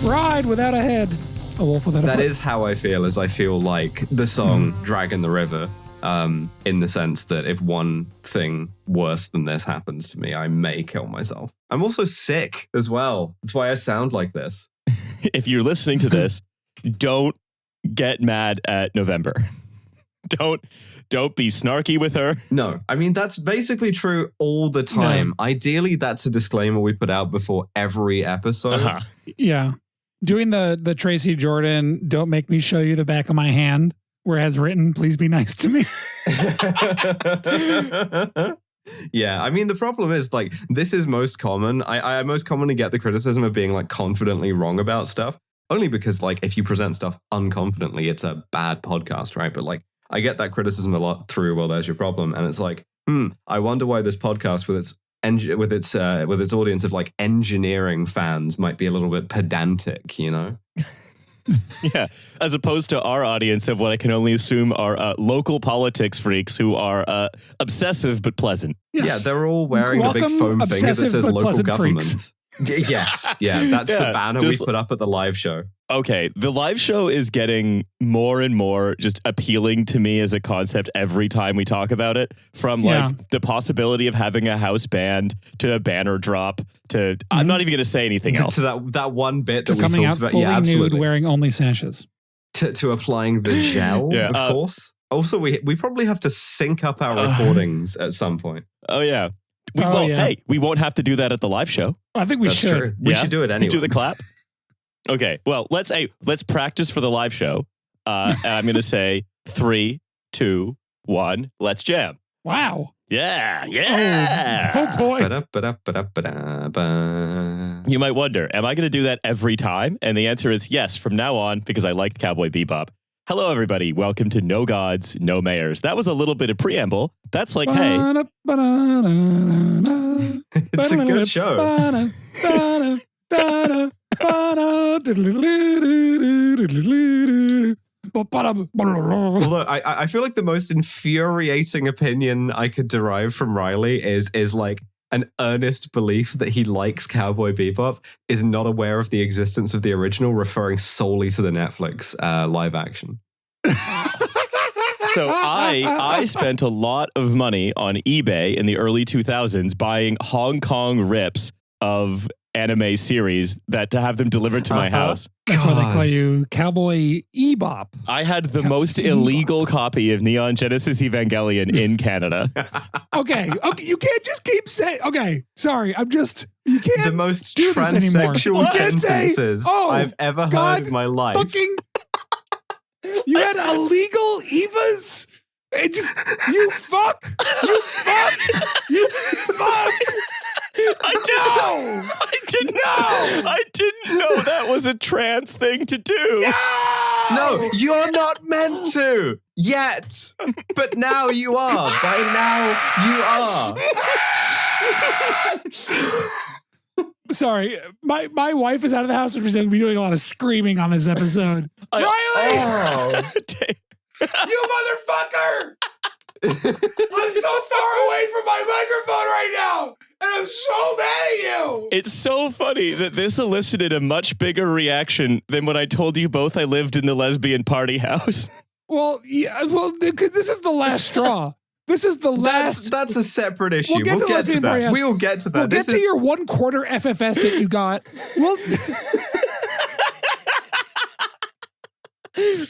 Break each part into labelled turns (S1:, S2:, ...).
S1: bride without a head. A wolf without a foot.
S2: That is how I feel, as I feel like the song Dragon the River, in the sense that if one thing worse than this happens to me, I may kill myself. I'm also sick as well. That's why I sound like this.
S3: If you're listening to this, don't get mad at November. Don't be snarky with her.
S2: No, I mean, that's basically true all the time. Yeah. Ideally, that's a disclaimer we put out before every episode.
S1: Uh-huh. Yeah. Doing the Tracy Jordan, don't make me show you the back of my hand, where it has written, please be nice to me.
S2: Yeah, I mean, the problem is, like, this is most common. I most commonly get the criticism of being, like, confidently wrong about stuff. Only because, like, if you present stuff unconfidently, it's a bad podcast, right? But, like, I get that criticism a lot through, well, there's your problem. And it's like, I wonder why this podcast with its audience of like engineering fans might be a little bit pedantic, you know?
S3: Yeah, as opposed to our audience of what I can only assume are local politics freaks who are obsessive but pleasant.
S2: Yeah, they're all wearing a big foam finger that says local government. Yes, yeah, that's the banner we put up at the live show.
S3: Okay, the live show is getting more and more just appealing to me as a concept every time we talk about it. From like the possibility of having a house band to a banner drop to I'm not even going to say anything else.
S2: To that one bit that we
S1: coming
S2: talked
S1: out
S2: about,
S1: fully nude, wearing only sashes.
S2: To applying the gel, of course. Also, we probably have to sync up our recordings at some point.
S3: Oh yeah. Hey, we won't have to do that at the live show.
S1: I think we should.
S2: True. We should do it anyway.
S3: Do the clap. Okay. Well, let's practice for the live show. And I'm going to say 3, 2, 1. Let's jam.
S1: Wow.
S3: Yeah.
S1: Oh boy.
S3: You might wonder, am I going to do that every time? And the answer is yes, from now on, because I liked Cowboy Bebop. Hello, everybody. Welcome to No Gods, No Mayors. That was a little bit of preamble. That's like, hey.
S2: It's a good show. Although I feel like the most infuriating opinion I could derive from Riley is like an earnest belief that he likes Cowboy Bebop, is not aware of the existence of the original, referring solely to the Netflix live action.
S3: So I spent a lot of money on eBay in the early 2000s buying Hong Kong rips of anime series that to have them delivered to my house.
S1: That's why they call you Cowboy Bebop.
S3: I had the most illegal copy of Neon Genesis Evangelion in Canada.
S1: Okay, you can't just keep saying. Okay, sorry, you can't.
S2: The most
S1: do this anymore.
S2: transsexual sentences I've ever heard in my life.
S1: You had illegal Evas? You fuck!
S3: I didn't know that was a trans thing to do.
S2: No, you're not meant to yet. But now you are. By now you are.
S1: Sorry, my wife is out of the house, which is going to be doing a lot of screaming on this episode. Riley! You motherfucker! I'm so far away from my microphone right now, and I'm so mad at you.
S3: It's so funny that this elicited a much bigger reaction than when I told you both I lived in the lesbian party house.
S1: Well, yeah, because this is the last straw. This is the last.
S2: That's a separate issue. We'll get to that. We will get to that.
S1: We'll get to your 1/4 FFS that you got.
S3: Look.
S2: It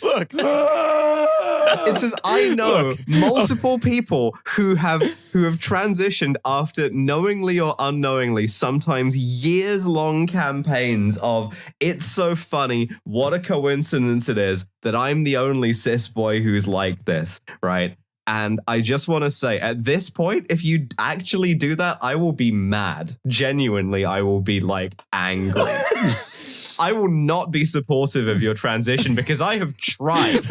S2: says I know multiple people who have transitioned after knowingly or unknowingly, sometimes years-long campaigns of it's so funny, what a coincidence it is that I'm the only cis boy who's like this, right? And I just want to say, at this point, if you actually do that, I will be mad. Genuinely, I will be like angry. I will not be supportive of your transition because I have tried.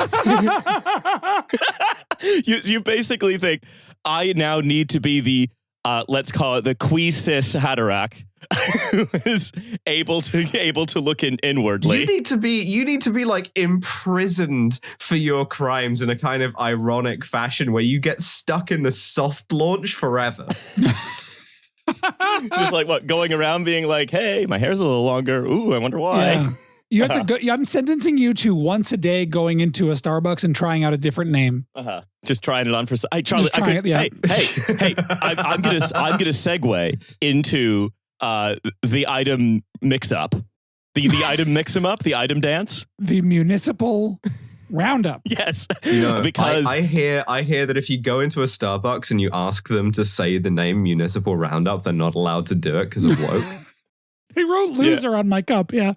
S3: You basically think I now need to be the let's call it the qui-cis Haderach who is able to look inwardly.
S2: You need to be like imprisoned for your crimes in a kind of ironic fashion where you get stuck in the soft launch forever.
S3: Just like what, going around being like, hey, my hair's a little longer. Ooh, I wonder why.
S1: You have to go. I'm sentencing you to once a day going into a Starbucks and trying out a different name.
S3: Just trying it on for. Hey, Charlie. Hey. I'm gonna segue into the item mix up, the item mix 'em up, the item dance,
S1: the municipal roundup.
S3: Yes,
S2: because I hear that if you go into a Starbucks and you ask them to say the name municipal roundup, they're not allowed to do it because of woke.
S1: He wrote loser on my cup. Yeah.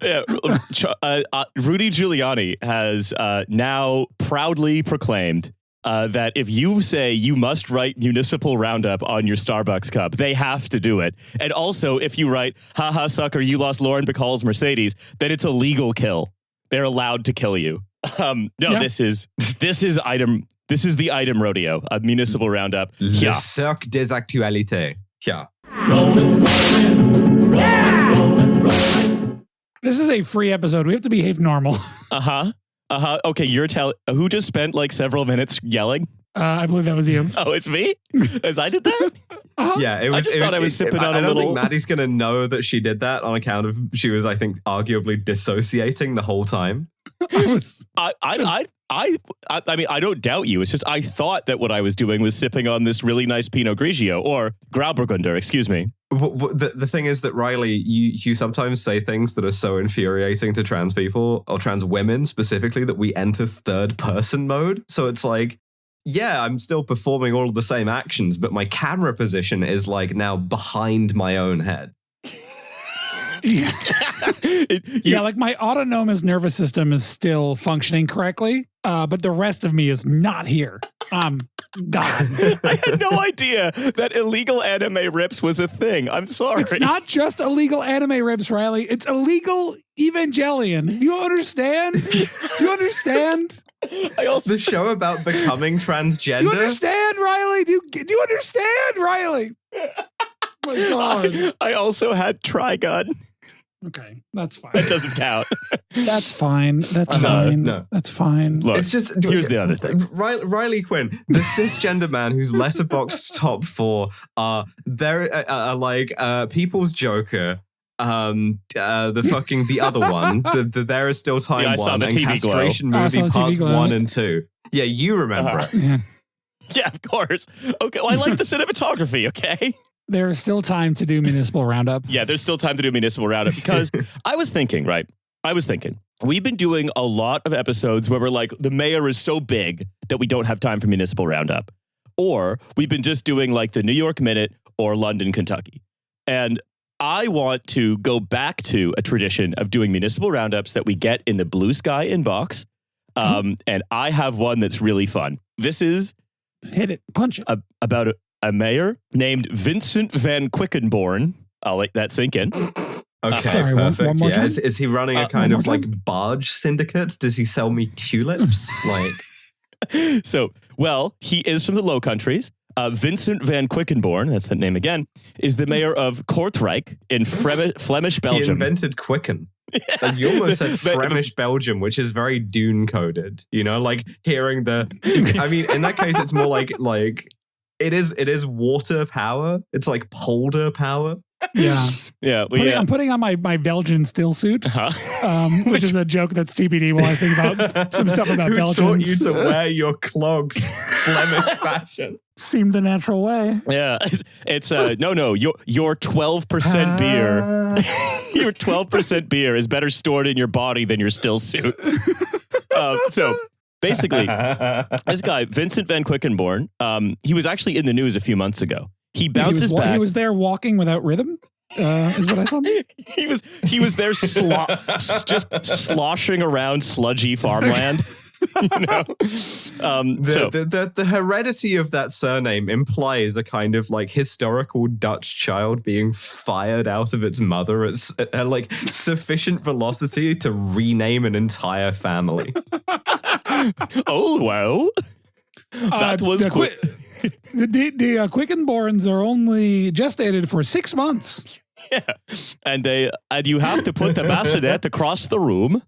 S3: Rudy Giuliani has now proudly proclaimed that if you say you must write municipal roundup on your Starbucks cup, they have to do it. And also, if you write, haha, sucker, you lost Lauren Bacall's Mercedes, then it's a legal kill. They're allowed to kill you. This is the item rodeo, a municipal roundup.
S2: Le Cirque des Actualités. Yeah.
S1: This is a free episode. We have to behave normal.
S3: Okay, you're telling who just spent like several minutes yelling?
S1: I believe that was you.
S3: Oh, it's me? As I did that?
S2: Yeah, it was.
S3: I just thought I was sipping on a little.
S2: I don't think Maddie's gonna know that she did that on account of she was, I think, arguably dissociating the whole time.
S3: I mean, I don't doubt you. It's just I thought that what I was doing was sipping on this really nice Pinot Grigio or Grauburgunder, excuse me.
S2: The thing is that, Riley, you sometimes say things that are so infuriating to trans people or trans women specifically that we enter third person mode. So it's like, yeah, I'm still performing all of the same actions, but my camera position is like now behind my own head.
S1: Like my autonomous nervous system is still functioning correctly, but the rest of me is not here. God.
S3: I had no idea that illegal anime rips was a thing. I'm sorry.
S1: It's not just illegal anime rips, Riley. It's illegal Evangelion. Do you understand? Do you understand?
S2: The show about becoming transgender.
S1: Do you understand, Riley? Do you understand, Riley? Oh my God.
S3: I also had Trigun.
S1: Okay, that's fine.
S3: That doesn't count.
S1: That's fine. That's fine. No. That's fine.
S3: Look,
S2: it's just
S3: here's the other thing.
S2: Riley Quinn, the cisgender man whose letterboxd top 4 are People's Joker, the other one, the There Is Still Time one, and
S3: TV
S2: Castration Movie Parts 1 and 2. Yeah, you remember it.
S3: Yeah, of course. Okay, well, I like the cinematography. Okay.
S1: There is still time to do municipal roundup.
S3: Yeah, there's still time to do municipal roundup because I was thinking, we've been doing a lot of episodes where we're like, the mayor is so big that we don't have time for municipal roundup. Or we've been just doing like the New York Minute or London, Kentucky. And I want to go back to a tradition of doing municipal roundups that we get in the Blue Sky inbox. And I have one that's really fun. This is...
S1: Hit it. Punch it.
S3: About a mayor named Vincent Van Quickenborn. I'll let that sink in.
S2: Okay,
S1: sorry,
S2: perfect.
S1: one more time?
S2: Is he running a kind of like barge syndicate? Does he sell me tulips?
S3: He is from the Low Countries. Vincent Van Quickenborn, that's the name again, is the mayor of Kortrijk in Flemish Belgium.
S2: He invented Quicken. Like you almost said Flemish Belgium, which is very Dune coded. You know, like hearing the. I mean, in that case, it's more like it is water power. It's like polder power.
S1: Yeah.
S3: Yeah.
S1: I'm putting on my Belgian still suit, which is a joke that's TBD while I think about some stuff about Belgians.
S2: Who taught you to wear your clogs Flemish fashion?
S1: Seemed the natural way.
S3: Yeah. It's no. Your 12% beer. Your 12% beer is better stored in your body than your still suit. So basically, this guy, Vincent Van Quickenborn, he was actually in the news a few months ago. He bounces back.
S1: He was there walking without rhythm, is what I saw.
S3: He was there just sloshing around sludgy farmland. You know?
S2: The heredity of that surname implies a kind of like historical Dutch child being fired out of its mother at like sufficient velocity to rename an entire family.
S3: Oh, well. That was quick.
S1: The Quickenborns are only gestated for 6 months.
S3: Yeah, and you have to put the bassinet across the room.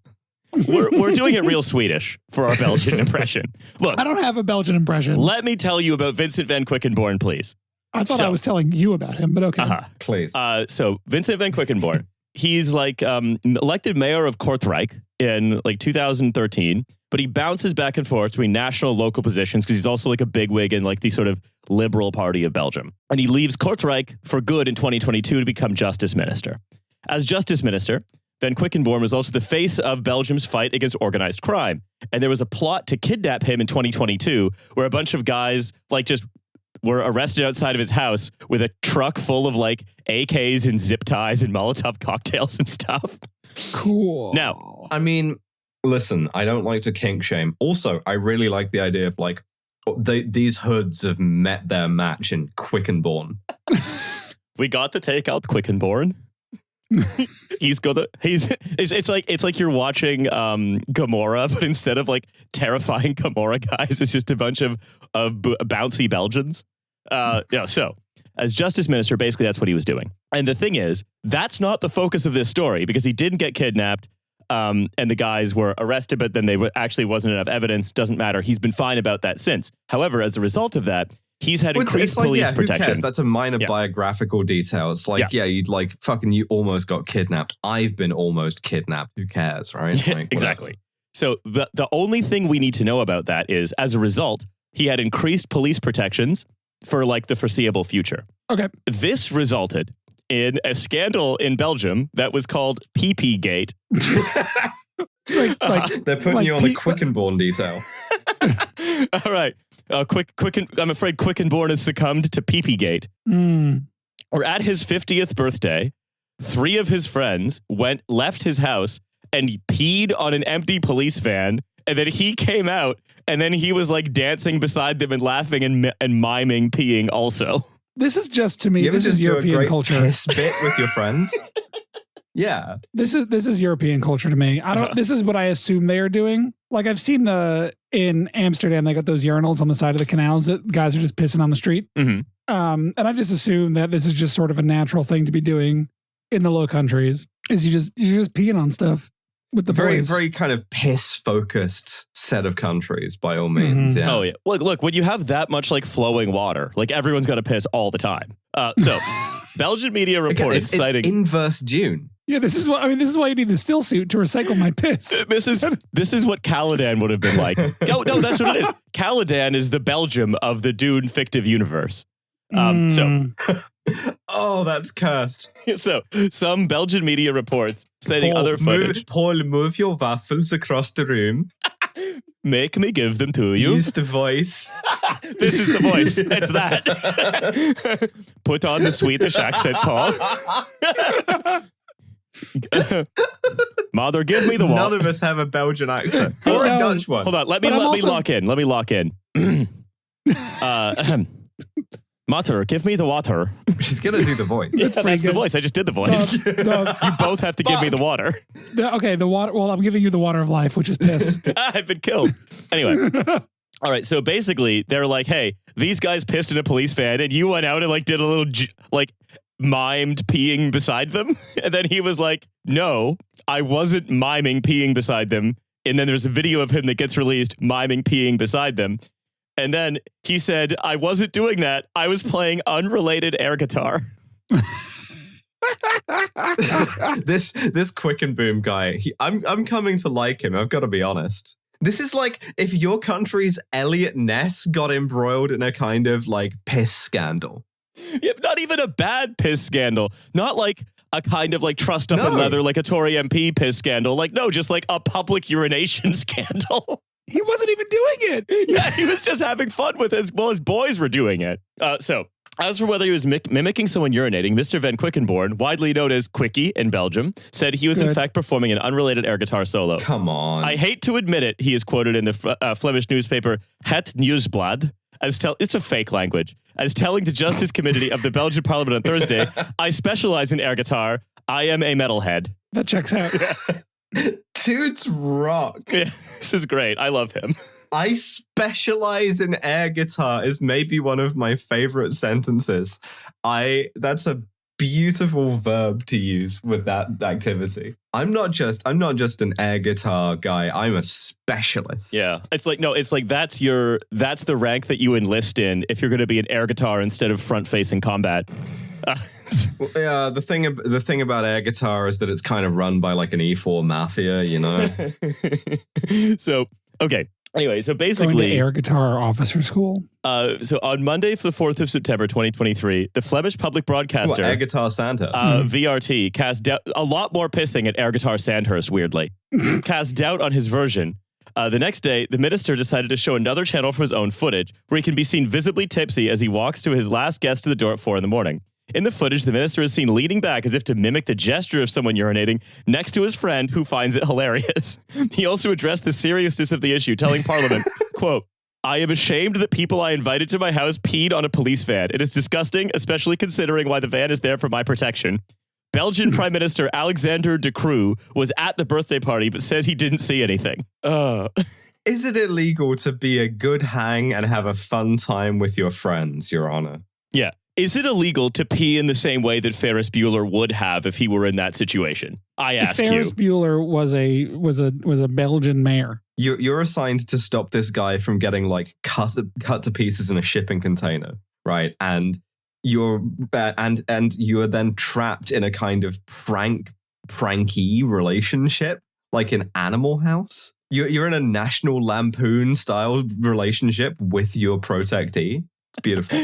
S3: We're doing it real Swedish for our Belgian impression. Look,
S1: I don't have a Belgian impression.
S3: Let me tell you about Vincent Van Quickenborn, please.
S1: I thought I was telling you about him, but okay.
S2: Please.
S3: So Vincent Van Quickenborn, he's like elected mayor of Kortrijk, in like 2013, but he bounces back and forth between national and local positions because he's also like a bigwig in like the sort of liberal party of Belgium. And he leaves Kortrijk for good in 2022 to become justice minister. As justice minister, Van Quickenborne was also the face of Belgium's fight against organized crime. And there was a plot to kidnap him in 2022 where a bunch of guys like just were arrested outside of his house with a truck full of like AKs and zip ties and Molotov cocktails and stuff.
S1: Cool.
S3: Now,
S2: I mean, listen, I don't like to kink shame. Also, I really like the idea of like these hoods have met their match in Quickenborne.
S3: we got to take out Quickenborne. It's like you're watching Gomorrah, but instead of like terrifying Gomorrah guys, it's just a bunch of bouncy Belgians. So as justice minister, basically that's what he was doing. And the thing is, that's not the focus of this story because he didn't get kidnapped. And the guys were arrested, but then actually wasn't enough evidence. Doesn't matter. He's been fine about that since. However, as a result of that, he's had increased police protection.
S2: Who cares? That's a minor biographical detail. It's like, you'd like fucking you almost got kidnapped. I've been almost kidnapped. Who cares, right? Like,
S3: exactly. So the only thing we need to know about that is, as a result, he had increased police protections for like the foreseeable future.
S1: Okay.
S3: This resulted in a scandal in Belgium that was called PP Gate.
S2: They're putting you on the Quickenborne detail.
S3: All right. I'm afraid Quickenborne has succumbed to PP Gate. Or at his 50th birthday, 3 of his friends left his house and peed on an empty police van. And then he came out and then he was like dancing beside them and laughing and miming peeing also.
S1: This is just, to me, this is European culture.
S2: Piss bit with your friends. Yeah.
S1: This is European culture to me. This is what I assume they are doing. Like I've seen in Amsterdam, they got those urinals on the side of the canals that guys are just pissing on the street.
S3: Mm-hmm.
S1: And I just assume that this is just sort of a natural thing to be doing in the Low Countries. Is you're just peeing on stuff with the boys.
S2: Very kind of piss focused set of countries by all means.
S3: Mm-hmm.
S2: Yeah.
S3: Oh yeah. Look, when you have that much like flowing water, like everyone's got to piss all the time. So Belgian media reported citing
S2: it's inverse Dune.
S1: Yeah, this is why you need the still suit to recycle my piss.
S3: This is what Caladan would have been like. No, that's what it is. Caladan is the Belgium of the Dune fictive universe.
S2: Oh, that's cursed.
S3: So some Belgian media reports citing other footage.
S2: Paul, move your waffles across the room.
S3: Make me give them to you.
S2: Use the voice.
S3: This is the voice. It's that. Put on the Swedish accent, Paul. Mother, give me the water.
S2: None of us have a Belgian accent or a Dutch one.
S3: Hold on, let me lock in. Let me lock in. Mother, give me the water.
S2: She's gonna do the voice.
S3: Yeah, that's the voice. I just did the voice. You both have to give me the water.
S1: Okay, the water. Well, I'm giving you the water of life, which is piss.
S3: I've been killed. Anyway. All right, so basically, they're like, hey, these guys pissed in a police van, and you went out and like did a little mimed peeing beside them. And then he was like, no, I wasn't miming peeing beside them. And then there's a video of him that gets released miming peeing beside them. And then he said, I wasn't doing that. I was playing unrelated air guitar.
S2: This Quick and Boom guy, I'm coming to like him. I've got to be honest. This is like if your country's Elliot Ness got embroiled in a kind of like piss scandal.
S3: Yeah, not even a bad piss scandal. Not like a kind of like trussed up in leather like a Tory MP piss scandal. Like, no, just like a public urination scandal.
S1: He wasn't even doing it.
S3: Yeah, he was just having fun with his boys were doing it. So as for whether he was mimicking someone urinating, Mr. Van Quickenborne, widely known as Quickie in Belgium, said he was in fact performing an unrelated air guitar solo.
S2: Come on.
S3: I hate to admit it, he is quoted in the Flemish newspaper Het Nieuwsblad it's a fake language, as telling the Justice Committee of the Belgian Parliament on Thursday, I specialize in air guitar. I am a metalhead.
S1: That checks out.
S2: Dude's rock.
S3: Yeah, this is great. I love him.
S2: I specialize in air guitar is maybe one of my favorite sentences. That's a beautiful verb to use with that activity. I'm not just an air guitar guy. I'm a specialist.
S3: Yeah. It's like that's the rank that you enlist in if you're going to be an air guitar instead of front facing combat.
S2: Yeah, the thing about air guitar is that it's kind of run by like an E4 mafia, you know.
S3: So okay. Anyway, so
S1: Going
S3: basically,
S1: to air guitar officer school.
S3: So on Monday, the 4th of September, 2023, the Flemish public broadcaster,
S2: Air Guitar Sandhurst,
S3: VRT, cast doubt, a lot more pissing at Air Guitar Sandhurst, weirdly, cast doubt on his version. The next day, the minister decided to show another channel from his own footage, where he can be seen visibly tipsy as he walks to his last guest to the door at 4 a.m. In the footage, the minister is seen leaning back as if to mimic the gesture of someone urinating next to his friend, who finds it hilarious. He also addressed the seriousness of the issue, telling Parliament, quote, "I am ashamed that people I invited to my house peed on a police van. It is disgusting, especially considering why the van is there for my protection. Belgian Prime Minister Alexander De Croo was at the birthday party, but says he didn't see anything."
S2: Is it illegal to be a good hang and have a fun time with your friends, Your Honor?
S3: Yeah. Is it illegal to pee in the same way that Ferris Bueller would have if he were in that situation? I ask you.
S1: Ferris Bueller was a Belgian mayor.
S2: You're assigned to stop this guy from getting like cut to pieces in a shipping container, right? And you're then trapped in a kind of pranky relationship, like an Animal House. You're in a National Lampoon style relationship with your protectee. It's beautiful.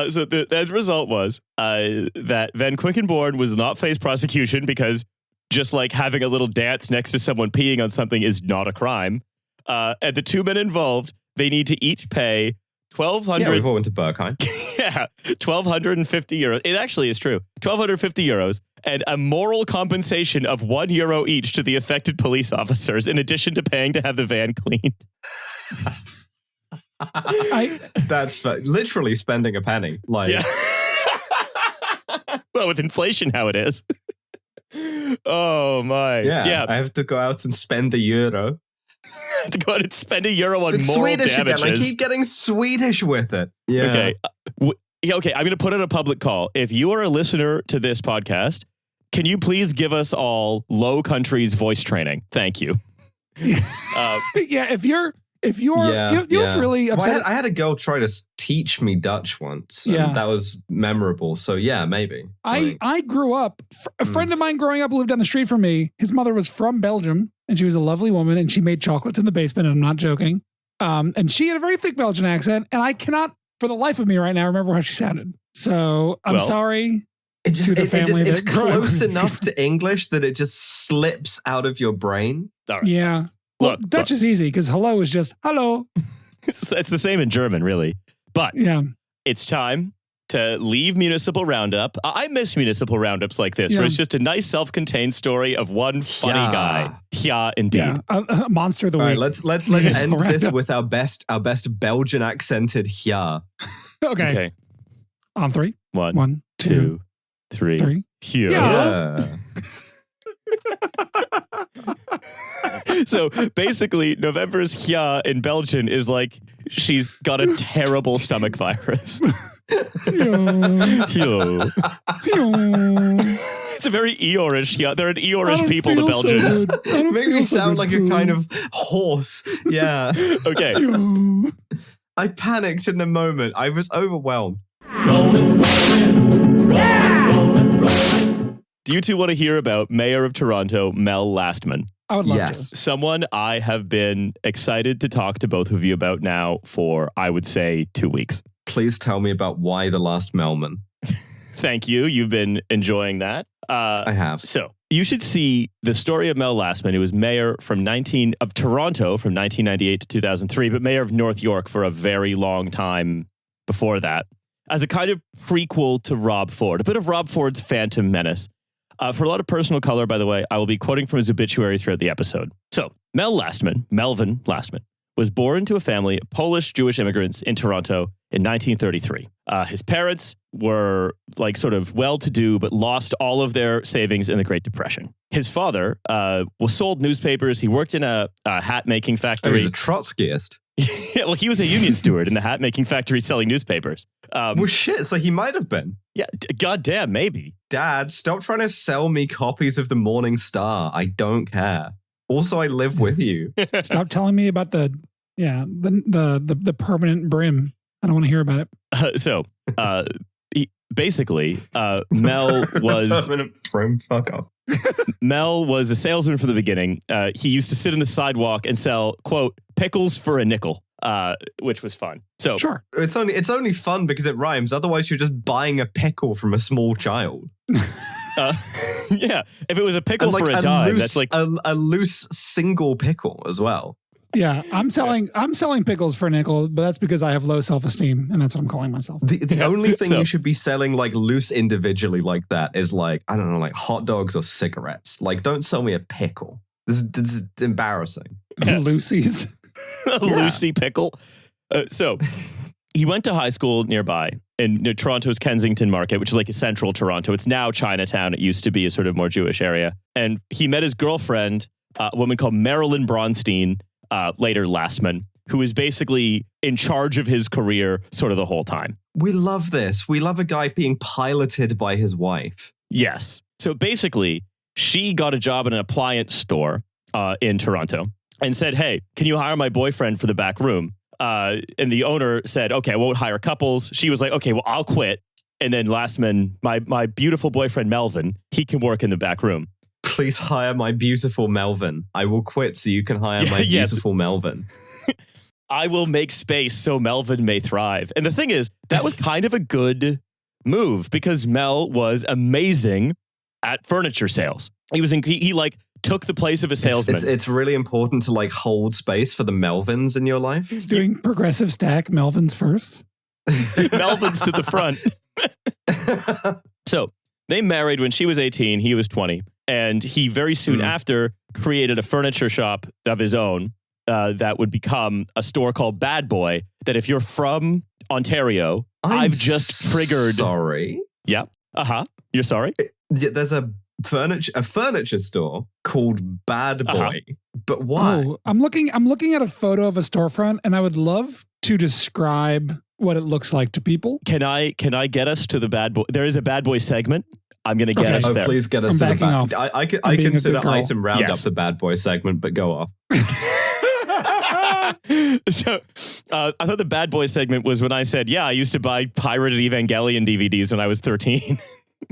S3: So the end result was that Van Quickenborn was not face prosecution because just like having a little dance next to someone peeing on something is not a crime. And the two men involved, they need to each pay 1,200.
S2: Yeah, we've all went to Berkheim.
S3: Yeah, 1,250 euros. It actually is true. 1,250 euros and a moral compensation of €1 each to the affected police officers, in addition to paying to have the van cleaned.
S2: That's literally spending a penny. Like,
S3: yeah. Well, with inflation, how it is. Oh my!
S2: Yeah, I have to go out and spend the euro.
S3: To go out and spend €1 on
S2: it's
S3: moral
S2: Swedish
S3: damages.
S2: Again. I keep getting Swedish with it. Yeah.
S3: Okay. Okay. I'm going to put out a public call. If you are a listener to this podcast, can you please give us all Low Countries voice training? Thank you.
S1: Yeah. If you're really upset.
S2: Well, I had a girl try to teach me Dutch once. And that was memorable. So yeah, maybe.
S1: I grew up, a friend of mine growing up lived down the street from me. His mother was from Belgium and she was a lovely woman and she made chocolates in the basement, and I'm not joking. And she had a very thick Belgian accent, and I cannot for the life of me right now remember how she sounded. So I'm sorry.
S2: It's close enough to English that it just slips out of your brain.
S3: Right.
S1: Yeah. Well, Dutch is easy because hello is just hello.
S3: It's the same in German, really. But it's time to leave Municipal Roundup. I miss Municipal Roundups like this, where it's just a nice self-contained story of one funny guy. Yeah, indeed.
S1: A monster of the week.
S2: Right, let's end this with our best Belgian accented yeah.
S1: Okay. On 3.
S3: 1, 2, 3.
S1: Yeah.
S3: So basically, November's Hja in Belgian is like she's got a terrible stomach virus. It's a very Eeyore-ish. Yeah, they're an Eeyore-ish people, the Belgians.
S2: So make me sound like a kind of horse. Yeah.
S3: Okay.
S2: I panicked in the moment. I was overwhelmed.
S3: Do you two want to hear about Mayor of Toronto, Mel Lastman?
S1: I would love to.
S3: Someone I have been excited to talk to both of you about now for, I would say, 2 weeks.
S2: Please tell me about why the last Melman.
S3: Thank you. You've been enjoying that.
S2: I have.
S3: So you should see the story of Mel Lastman, who was mayor of Toronto from 1998 to 2003, but mayor of North York for a very long time before that, as a kind of prequel to Rob Ford, a bit of Rob Ford's Phantom Menace. For a lot of personal color, by the way, I will be quoting from his obituary throughout the episode. So, Melvin Lastman, was born to a family of Polish Jewish immigrants in Toronto in 1933. His parents were like sort of well-to-do, but lost all of their savings in the Great Depression. His father sold newspapers. He worked in a hat-making factory.
S2: He was a Trotskyist.
S3: Yeah, well, he was a union steward in the hat-making factory selling newspapers.
S2: Well, shit, so he might have been.
S3: Yeah, goddamn, maybe.
S2: Dad, stop trying to sell me copies of the Morning Star. I don't care. Also, I live with you.
S1: Stop telling me about the permanent brim. I don't want to hear about it.
S3: basically, Mel was
S2: fuck off.
S3: Mel was a salesman from the beginning. He used to sit on the sidewalk and sell, quote, pickles for a nickel, which was fun. So
S1: Sure.
S2: It's only fun because it rhymes. Otherwise, you're just buying a pickle from a small child.
S3: Yeah, if it was a pickle for a dime, that's like
S2: a loose single pickle as well.
S1: Yeah, I'm selling pickles for a nickel, but that's because I have low self-esteem, and that's what I'm calling myself.
S2: The only thing you should be selling like loose individually like that is like, I don't know, like hot dogs or cigarettes. Like, don't sell me a pickle. This is embarrassing.
S1: Lucy's.
S3: Lucy pickle. So he went to high school nearby in Toronto's Kensington Market, which is like a central Toronto. It's now Chinatown. It used to be a sort of more Jewish area. And he met his girlfriend, a woman called Marilyn Bronstein, later Lastman, who is basically in charge of his career sort of the whole time.
S2: We love this. We love a guy being piloted by his wife.
S3: Yes. So basically, she got a job in an appliance store in Toronto and said, hey, can you hire my boyfriend for the back room? And the owner said, okay, I won't hire couples. She was like, okay, well, I'll quit. And then Lastman, my beautiful boyfriend, Melvin, he can work in the back room.
S2: Please hire my beautiful Melvin. I will quit so you can hire my beautiful Melvin.
S3: I will make space so Melvin may thrive. And the thing is, that was kind of a good move because Mel was amazing at furniture sales. He like took the place of a salesman.
S2: It's really important to like hold space for the Melvins in your life.
S1: He's doing progressive stack. Melvin's first.
S3: Melvin's to the front. So they married when she was 18. He was 20. And he very soon after created a furniture shop of his own that would become a store called Bad Boy. That if you're from Ontario, I've just triggered.
S2: Sorry.
S3: Yeah. You're sorry?
S2: There's a furniture store called Bad Boy. But why?
S1: Oh, I'm looking at a photo of a storefront, and I would love to describe what it looks like to people.
S3: Can I get us to the Bad Boy? There is a Bad Boy segment. I'm going to get us there.
S2: Please get us to the Bad Boy. I consider item roundup the Bad Boy segment, but go off.
S3: So I thought the Bad Boy segment was when I said, yeah, I used to buy pirated Evangelion DVDs when I was 13.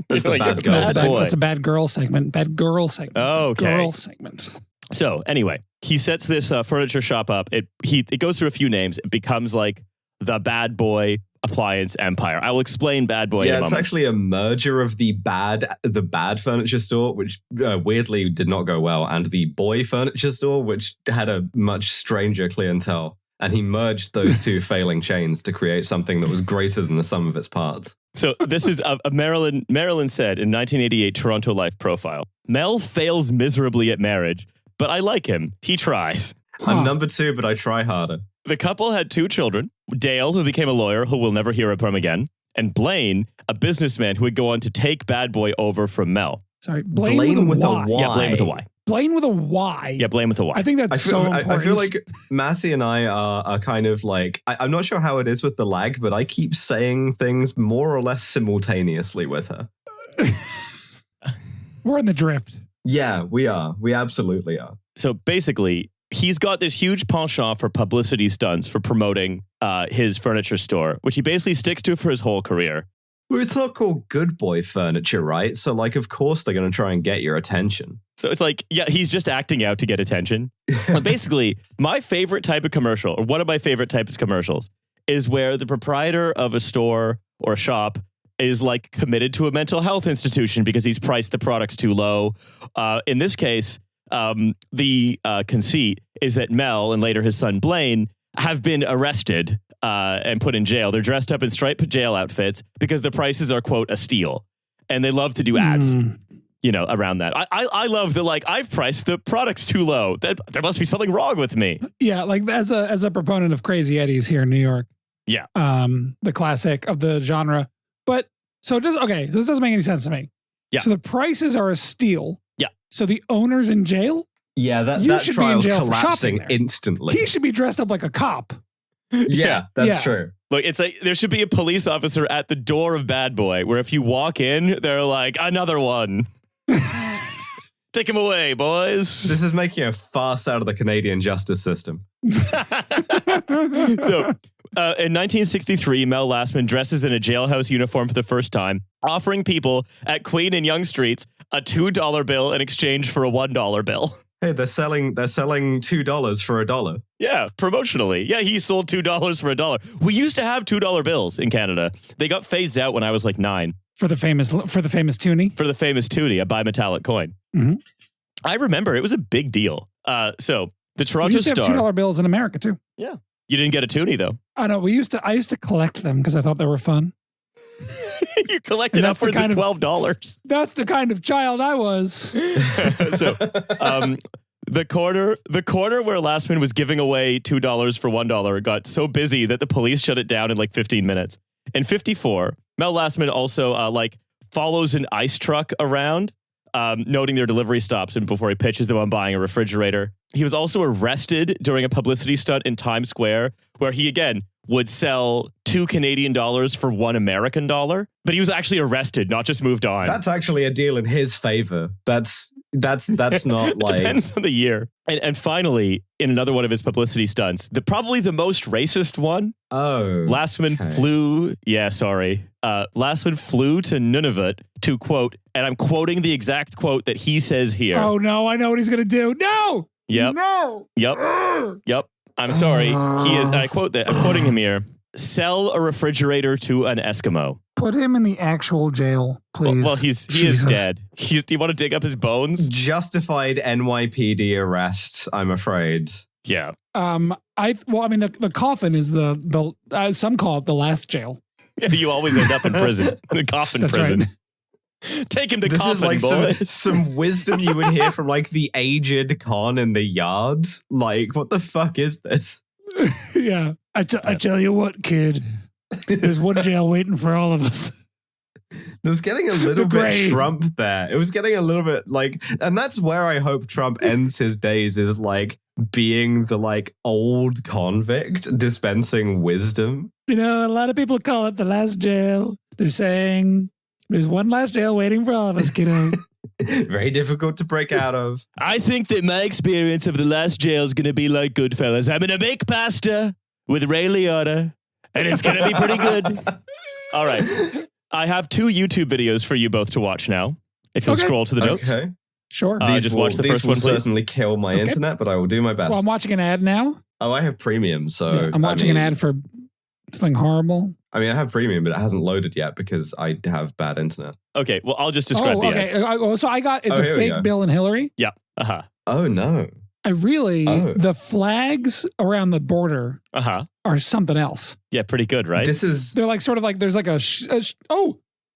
S2: It's the
S3: like,
S2: bad girl.
S1: That's a bad girl segment. Bad girl segment.
S3: Oh, okay.
S1: Girl segment.
S3: So anyway, he sets this furniture shop up. It goes through a few names. It becomes like the Bad Boy Appliance Empire. I will explain Bad Boy in a moment.
S2: It's actually a merger of the bad furniture store, which weirdly did not go well, and the boy furniture store, which had a much stranger clientele. And he merged those two failing chains to create something that was greater than the sum of its parts.
S3: So this is a Marilyn said in 1988 Toronto Life profile. Mel fails miserably at marriage, but I like him. He tries.
S2: I'm number 2, but I try harder.
S3: The couple had 2 children, Dale, who became a lawyer, who we'll never hear from again, and Blaine, a businessman who would go on to take Bad Boy over from Mel.
S1: Sorry, Blaine with a Y.
S3: Yeah, Blaine with a Y.
S1: Blaine with a Y.
S3: Yeah, Blaine with a Y.
S1: I think that's so important.
S2: I feel like Massey and I are kind of like, I'm not sure how it is with the lag, but I keep saying things more or less simultaneously with her.
S1: We're in the drift.
S2: Yeah, we are. We absolutely are.
S3: So basically, he's got this huge penchant for publicity stunts for promoting his furniture store, which he basically sticks to for his whole career.
S2: Well, it's not called Good Boy Furniture, right? So, like, of course they're going to try and get your attention.
S3: So it's like, yeah, he's just acting out to get attention. But basically, my favorite type of commercial, or one of my favorite types of commercials, is where the proprietor of a store or a shop is like committed to a mental health institution because he's priced the products too low. In this case, the conceit is that Mel and later his son Blaine have been arrested and put in jail. They're dressed up in striped jail outfits because the prices are, quote, a steal. And they love to do ads, around that. I love the, like, I've priced the products too low. There must be something wrong with me.
S1: Yeah, like as a proponent of Crazy Eddie's here in New York.
S3: Yeah.
S1: The classic of the genre. But so this doesn't make any sense to me.
S3: Yeah.
S1: So the prices are a steal.
S3: Yeah.
S1: So the owner's in jail?
S2: Yeah, that
S1: should
S2: trial's
S1: be in jail
S2: collapsing instantly.
S1: He should be dressed up like a cop.
S2: Yeah, that's true.
S3: Look, it's like there should be a police officer at the door of Bad Boy where if you walk in, they're like, another one. Take him away, boys.
S2: This is making a farce out of the Canadian justice system.
S3: So In 1963, Mel Lastman dresses in a jailhouse uniform for the first time, offering people at Queen and Yonge Streets a $2 bill in exchange for a $1 bill.
S2: Hey, they're selling $2 for $1.
S3: Yeah, promotionally. Yeah, he sold $2 for $1. We used to have $2 bills in Canada. They got phased out when I was like 9.
S1: For the famous toonie?
S3: For the famous toonie, a bimetallic coin.
S1: Mm-hmm.
S3: I remember it was a big deal. So the Toronto
S1: we used to
S3: Star.
S1: have $2 bills in America too.
S3: Yeah. You didn't get a toonie though.
S1: I know. I used to collect them because I thought they were fun.
S3: You collected upwards of $12.
S1: That's the kind of child I was.
S3: So the corner where Lastman was giving away $2 for $1 got so busy that the police shut it down in like 15 minutes. In 54, Mel Lastman also follows an ice truck around, noting their delivery stops and before he pitches them on buying a refrigerator. He was also arrested during a publicity stunt in Times Square where he again would sell $2 Canadian for $1 American dollar, but he was actually arrested, not just moved on.
S2: That's actually a deal in his favor. That's not like...
S3: Depends on the year. And finally, in another one of his publicity stunts, probably the most racist one.
S2: Oh.
S3: Lastman flew to Nunavut to quote, and I'm quoting the exact quote that he says here.
S1: Oh no, I know what he's going to do. No!
S3: Yep.
S1: No!
S3: Yep. I'm sorry. He is, and I quote that, I'm quoting him here, sell a refrigerator to an Eskimo.
S1: Put him in the actual jail, please.
S3: Well, he is dead. Do you want to dig up his bones?
S2: Justified NYPD arrest, I'm afraid.
S3: Yeah.
S1: The coffin is the some call it the last jail.
S3: Yeah, you always end up in prison. The coffin
S1: That's
S3: prison.
S1: Right.
S3: Take him to
S2: this
S3: coffin,
S2: is like
S3: boys.
S2: some wisdom you would hear from like the aged con in the yards. Like, what the fuck is this?
S1: Yeah. I tell you what, kid. There's one jail waiting for all of us.
S2: It was getting a little bit Trump there. It was getting a little bit like, and that's where I hope Trump ends his days, is like being the like old convict dispensing wisdom.
S1: You know, a lot of people call it the last jail. They're saying there's one last jail waiting for all of us, kiddo.
S2: Very difficult to break out of.
S3: I think that my experience of the last jail is going to be like Goodfellas. I'm going to make pasta with Ray Liotta, and it's going to be pretty good. All right. I have 2 YouTube videos for you both to watch now. If you'll scroll to the notes.
S2: Okay.
S1: Sure.
S3: Just watch the first one, please.
S2: These will certainly kill my internet, but I will do my best.
S1: Well, I'm watching an ad now.
S2: Oh, I have premium, so...
S1: I'm watching an ad for something horrible.
S2: I mean, I have premium, but it hasn't loaded yet because I have bad internet.
S3: Okay, well, I'll just describe the ad.
S1: So it's a fake Bill and Hillary.
S3: Yeah. Uh-huh.
S2: Oh, no.
S1: The flags around the border are something else.
S3: Yeah, pretty good, right?
S1: They're like sort of like, there's like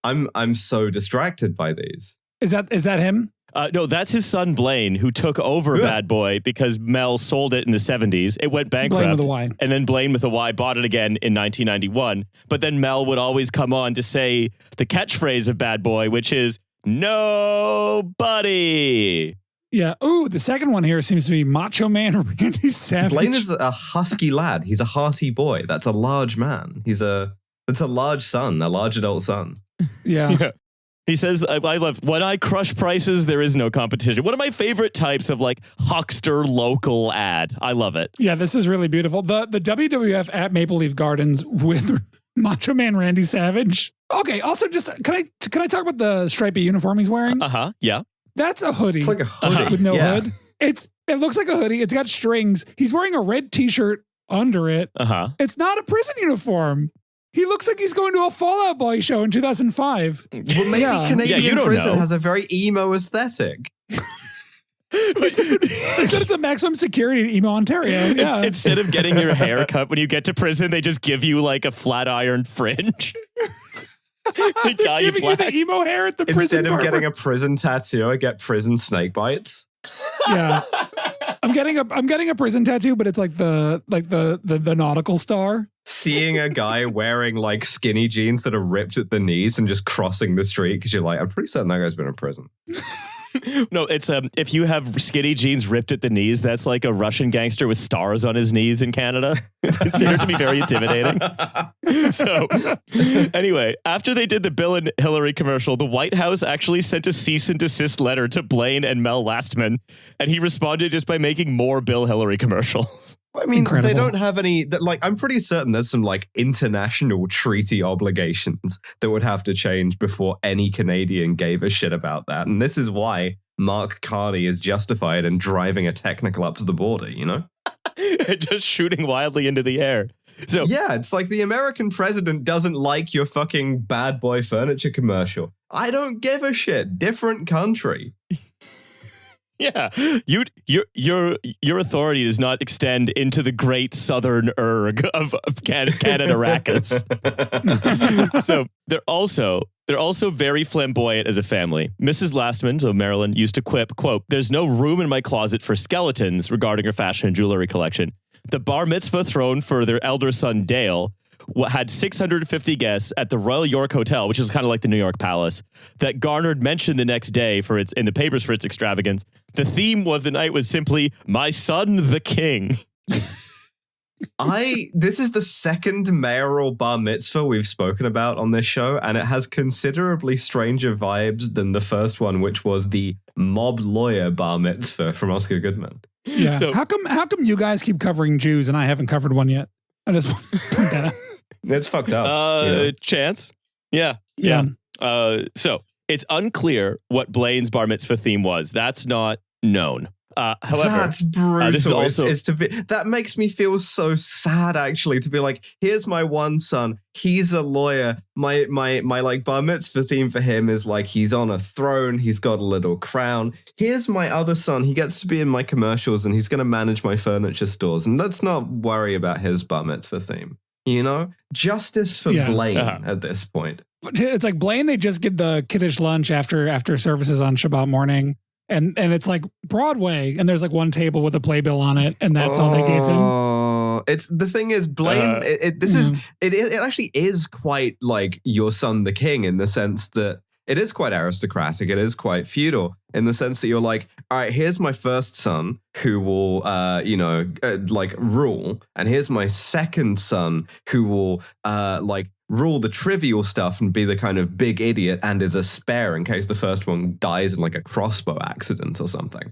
S2: I'm so distracted by these.
S1: Is that him?
S3: No, that's his son Blaine, who took over Bad Boy because Mel sold it in the 70s. It went bankrupt.
S1: Blaine with a Y.
S3: And then Blaine with a Y bought it again in 1991. But then Mel would always come on to say the catchphrase of Bad Boy, which is, nobody.
S1: Yeah. Ooh, the second one here seems to be Macho Man Randy Savage.
S2: Blaine is a husky lad. He's a hearty boy. That's a large man. That's a large son, a large adult son.
S1: Yeah.
S3: He says, I love, when I crush prices, there is no competition. One of my favorite types of like huckster local ad. I love it.
S1: Yeah, this is really beautiful. The WWF at Maple Leaf Gardens with Macho Man Randy Savage. Okay, also just, can I talk about the stripy uniform he's wearing?
S3: Yeah.
S1: That's a hoodie.
S2: It's like a hoodie.
S1: With no hood. It looks like a hoodie. It's got strings. He's wearing a red t-shirt under it. It's not a prison uniform. He looks like he's going to a Fall Out Boy show in 2005.
S2: Well, maybe Canadian prison has a very emo aesthetic.
S1: They said it's a maximum security in emo Ontario. Yeah.
S3: Instead of getting your hair cut when you get to prison, they just give you like a flat iron fringe. They dye you black.
S1: You the emo hair at the prison.
S2: Instead of getting a prison tattoo, I get prison snake bites.
S1: Yeah. I'm getting a prison tattoo, but it's like the nautical star.
S2: Seeing a guy wearing like skinny jeans that are ripped at the knees and just crossing the street because you're like, I'm pretty certain that guy's been in prison.
S3: No, it's if you have skinny jeans ripped at the knees, that's like a Russian gangster with stars on his knees in Canada. It's considered to be very intimidating. So anyway, after they did the Bill and Hillary commercial, the White House actually sent a cease and desist letter to Blaine and Mel Lastman, and he responded just by making more Bill Hillary commercials.
S2: I mean,
S1: Incredible.
S2: they don't have any, I'm pretty certain there's some international treaty obligations that would have to change before any Canadian gave a shit about that. And this is why Mark Carney is justified in driving a technical up to the border,
S3: Just shooting wildly into the air. So
S2: yeah, it's like the American president doesn't like your fucking bad boy furniture commercial. I don't give a shit. Different country.
S3: yeah, your authority does not extend into the great southern erg of Canada rackets. So they're also very flamboyant as a family. Mrs. Lastman, so Marilyn, used to quip, quote, "There's no room in my closet for skeletons," regarding her fashion and jewelry collection. The bar mitzvah thrown for their elder son, Dale, had 650 guests at the Royal York Hotel, which is kind of like the New York Palace, that garnered mention the next day in the papers for its extravagance. The theme of the night was simply, "My son, the king."
S2: This is the second mayoral bar mitzvah we've spoken about on this show, and it has considerably stranger vibes than the first one, which was the mob lawyer bar mitzvah from Oscar Goodman.
S1: Yeah. So, how come you guys keep covering Jews and I haven't covered one yet? I just want to point that out.
S2: It's fucked up.
S3: Chance. Yeah. So it's unclear what Blaine's bar mitzvah theme was. That's not known. However,
S2: that's brutal.
S3: This is also
S2: that makes me feel so sad, actually, to be like, here's my one son. He's a lawyer. My bar mitzvah theme for him is he's on a throne. He's got a little crown. Here's my other son. He gets to be in my commercials and he's going to manage my furniture stores. And let's not worry about his bar mitzvah theme. Justice for Blaine at this point.
S1: It's like Blaine, they just give the kiddish lunch after services on Shabbat morning. And it's like Broadway, and there's one table with a playbill on it, and that's all they gave him.
S2: It's the thing is, Blaine. It actually is quite like Your Son the King, in the sense that it is quite aristocratic. It is quite feudal, in the sense that you're like, all right, here's my first son who will, rule, and here's my second son who will, rule the trivial stuff and be the kind of big idiot and is a spare in case the first one dies in a crossbow accident or something.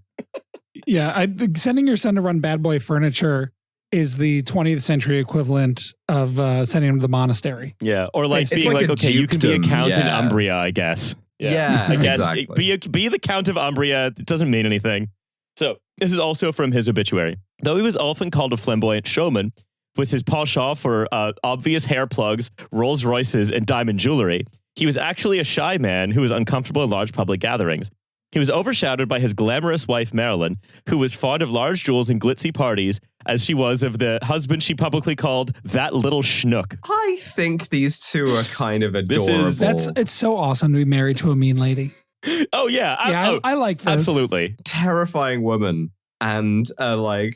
S1: Yeah, sending your son to run bad boy furniture is the 20th century equivalent of sending him to the monastery.
S3: Yeah, or being okay, you can be a count in Umbria, I guess.
S2: Yeah,
S3: I guess
S2: exactly.
S3: Be the Count of Umbria. It doesn't mean anything. So this is also from his obituary. Though he was often called a flamboyant showman, with his penchant for obvious hair plugs, Rolls Royces, and diamond jewelry, he was actually a shy man who was uncomfortable in large public gatherings. He was overshadowed by his glamorous wife, Marilyn, who was fond of large jewels and glitzy parties, as she was of the husband she publicly called that little schnook.
S2: I think these two are kind of adorable.
S1: It's so awesome to be married to a mean lady.
S3: Oh, yeah.
S1: I like this.
S3: Absolutely.
S2: Terrifying woman and a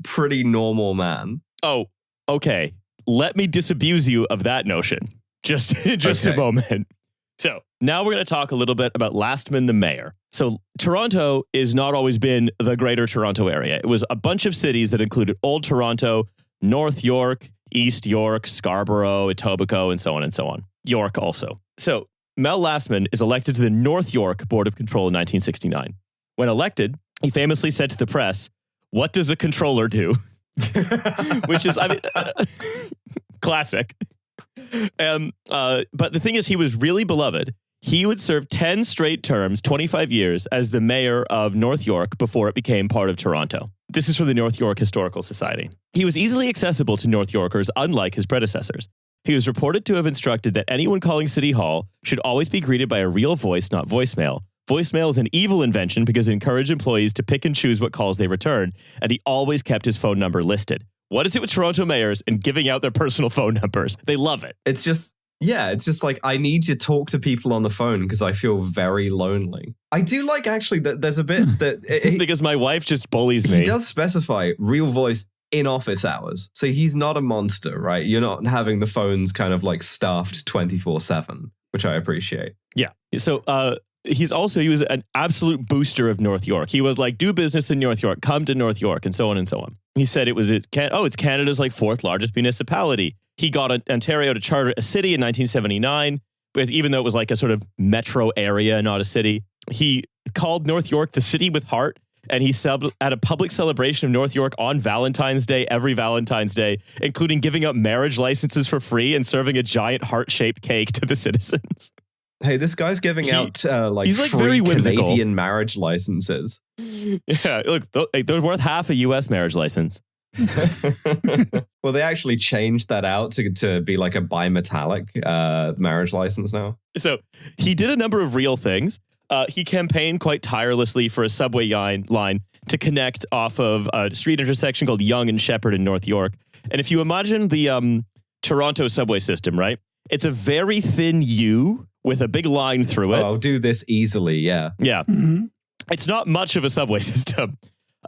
S2: pretty normal man.
S3: Oh, okay. Let me disabuse you of that notion. Just
S2: Okay.
S3: a moment. So now we're going to talk a little bit about Lastman, the mayor. So Toronto is not always been the greater Toronto area. It was a bunch of cities that included Old Toronto, North York, East York, Scarborough, Etobicoke, and so on and so on. York also. So Mel Lastman is elected to the North York Board of Control in 1969. When elected, he famously said to the press, "What does a controller do?" Which is, classic. But the thing is, he was really beloved. He would serve 10 straight terms, 25 years, as the mayor of North York before it became part of Toronto. This is from the North York Historical Society. He was easily accessible to North Yorkers, unlike his predecessors. He was reported to have instructed that anyone calling City Hall should always be greeted by a real voice, not voicemail. Voicemail is an evil invention because it encouraged employees to pick and choose what calls they return, and he always kept his phone number listed. What is it with Toronto mayors and giving out their personal phone numbers? They love it.
S2: It's just I need to talk to people on the phone because I feel very lonely. I do like, actually, that there's a bit that...
S3: because my wife just bullies me.
S2: He does specify real voice in office hours. So he's not a monster, right? You're not having the phones kind of staffed 24/7, which I appreciate.
S3: Yeah. So, he was an absolute booster of North York. He was like, do business in North York, come to North York, and so on and so on. He said it's Canada's fourth largest municipality. He got Ontario to charter a city in 1979, because even though it was a sort of metro area, not a city, he called North York the city with heart and he subbed at a public celebration of North York on Valentine's Day, every Valentine's Day, including giving up marriage licenses for free and serving a giant heart-shaped cake to the citizens.
S2: Hey, this guy's giving out
S3: he's like
S2: free
S3: very whimsical
S2: Canadian marriage licenses.
S3: Yeah, look, they're worth half a U.S. marriage license.
S2: Well, they actually changed that out to be like a bimetallic marriage license now.
S3: So he did a number of real things. He campaigned quite tirelessly for a subway line to connect off of a street intersection called Yonge and Sheppard in North York. And if you imagine the Toronto subway system, right? It's a very thin U with a big line through it.
S2: Oh, I'll do this easily, yeah.
S3: Yeah. Mm-hmm. It's not much of a subway system.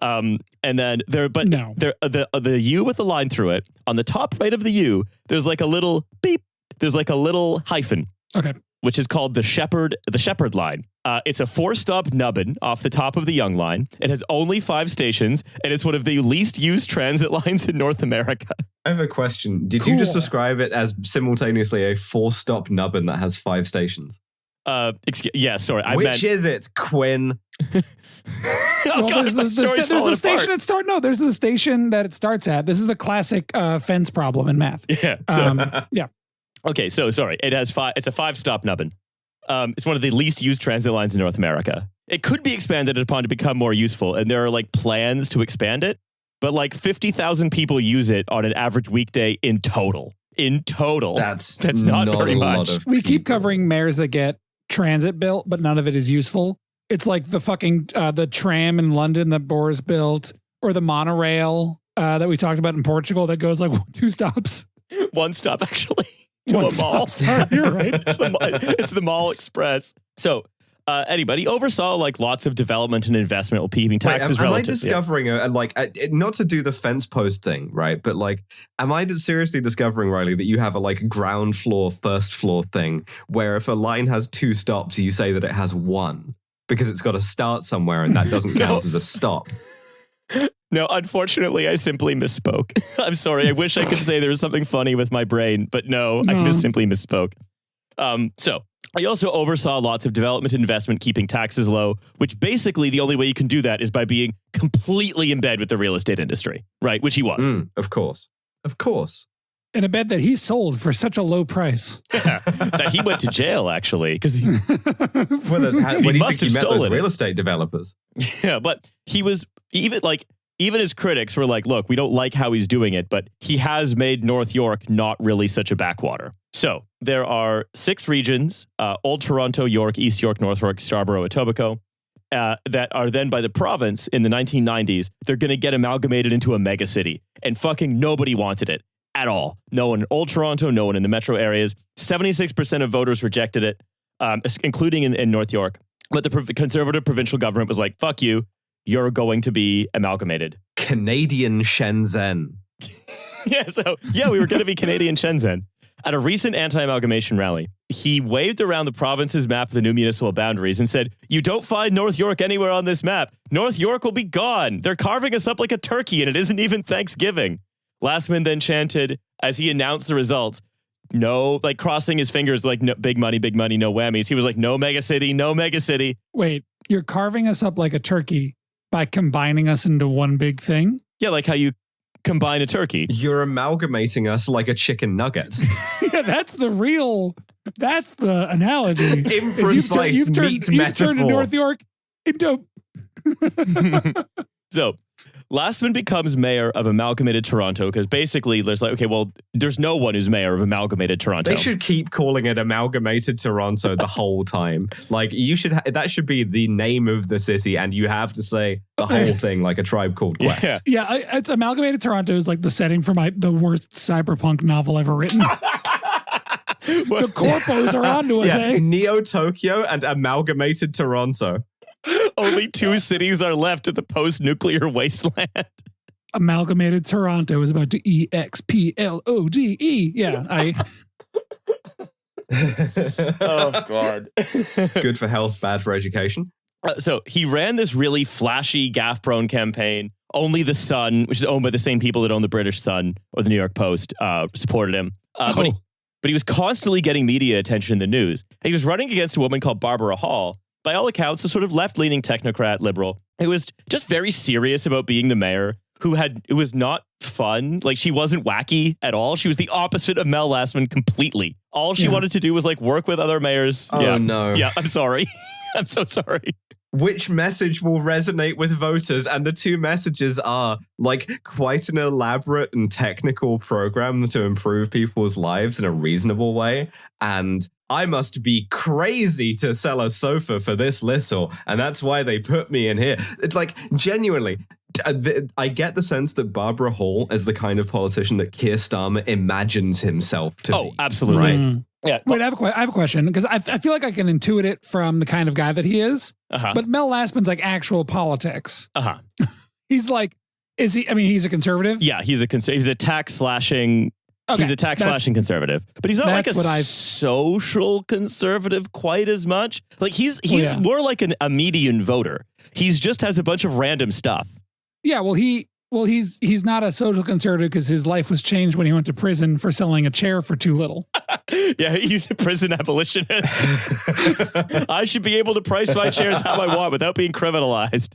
S3: And then the U with the line through it, on the top right of the U, there's like a little beep. There's like a little hyphen.
S1: Okay.
S3: Which is called the Sheppard line. It's a 4-stop nubbin off the top of the Yonge line. It has only 5 stations, and it's one of the least used transit lines in North America.
S2: I have a question. Did you just describe it as simultaneously a 4-stop nubbin that has 5 stations?
S3: Yeah, sorry.
S2: Which is it, Quinn?
S1: There's the station it starts. No, there's the station that it starts at. This is the classic fence problem in math.
S3: Yeah.
S1: Yeah.
S3: Okay, so sorry. It's a 5-stop nubbin. It's one of the least used transit lines in North America. It could be expanded upon to become more useful, and there are like plans to expand it, but like 50,000 people use it on an average weekday in total. That's not very much.
S1: We keep covering mayors that get transit built, but none of it is useful. It's like the fucking the tram in London that Boris built, or the monorail that we talked about in Portugal that goes like 2 stops.
S3: 1 stop, actually. To a mall.
S1: Sorry, you're right.
S3: It's the Mall Express. So anybody oversaw like lots of development and investment while keeping taxes relative.
S2: Am I discovering not to do the fence post thing, right? But like, am I seriously discovering, Riley, that you have a like ground floor, first floor thing where if a line has 2 stops, you say that it has 1 because it's got to start somewhere and that doesn't count as a stop.
S3: No, unfortunately, I simply misspoke. I'm sorry. I wish I could say there was something funny with my brain, but no. I just simply misspoke. So I also oversaw lots of development and investment, keeping taxes low, which basically the only way you can do that is by being completely in bed with the real estate industry, right? Which he was.
S2: Of course.
S1: In a bed that he sold for such a low price.
S3: Yeah. That he went to jail, actually, because he
S2: must have stolen real estate developers.
S3: Yeah, but he was even his critics were like, look, we don't like how he's doing it, but he has made North York not really such a backwater. So there are 6 regions, Old Toronto, York, East York, North York, Scarborough, Etobicoke, that are then by the province in the 1990s. They're going to get amalgamated into a mega city, and fucking nobody wanted it at all. No one in Old Toronto, no one in the metro areas. 76% of voters rejected it, including in North York. But the conservative provincial government was like, fuck you. You're going to be amalgamated.
S2: Canadian Shenzhen.
S3: We were going to be Canadian Shenzhen. At a recent anti-amalgamation rally, he waved around the province's map of the new municipal boundaries and said, you don't find North York anywhere on this map. North York will be gone. They're carving us up like a turkey, and it isn't even Thanksgiving. Lastman then chanted, as he announced the results, no, like crossing his fingers like no, big money, no whammies. He was like, no mega city, no mega city.
S1: Wait, you're carving us up like a turkey by combining us into one big thing?
S3: Yeah, like how you combine a turkey.
S2: You're amalgamating us like a chicken nugget.
S1: Yeah, that's the analogy.
S2: Imprecise
S1: you've turned North York into...
S3: So, Lastman becomes mayor of amalgamated Toronto because basically there's like, okay, well, there's no one who's mayor of amalgamated Toronto.
S2: They should keep calling it amalgamated Toronto the whole time. Like you should, that should be the name of the city, and you have to say the whole thing like a Tribe Called Quest.
S1: Yeah, it's amalgamated Toronto is like the setting for the worst cyberpunk novel ever written. The corpos are onto us, eh?
S2: Neo Tokyo and amalgamated Toronto.
S3: Only 2 cities are left in the post-nuclear wasteland.
S1: Amalgamated Toronto is about to EXPLODE. Yeah,
S3: Oh, God.
S2: Good for health, bad for education.
S3: So he ran this really flashy, gaffe-prone campaign. Only the Sun, which is owned by the same people that own the British Sun or the New York Post, supported him. But he was constantly getting media attention in the news. And he was running against a woman called Barbara Hall, by all accounts, a sort of left-leaning technocrat liberal who was just very serious about being the mayor, it was not fun. Like, she wasn't wacky at all. She was the opposite of Mel Lastman completely. All she wanted to do was like work with other mayors.
S2: Oh, no.
S3: Yeah, I'm sorry. I'm so sorry.
S2: Which message will resonate with voters? And the two messages are like quite an elaborate and technical program to improve people's lives in a reasonable way. And I must be crazy to sell a sofa for this little. And that's why they put me in here. It's like, genuinely, I get the sense that Barbara Hall is the kind of politician that Keir Starmer imagines himself to be.
S3: Oh, absolutely.
S2: Right?
S3: Yeah.
S1: Wait, I have a question, because I feel like I can intuit it from the kind of guy that he is. But Mel Lastman's like actual politics. He's like, is he? I mean, he's a conservative.
S3: Yeah, he's a tax slashing. Okay, he's a tax slashing conservative, but he's not like a social conservative quite as much. Like he's more like a median voter. He's just has a bunch of random stuff.
S1: Yeah, he's not a social conservative because his life was changed when he went to prison for selling a chair for too little.
S3: Yeah, he's a prison abolitionist. I should be able to price my chairs how I want without being criminalized.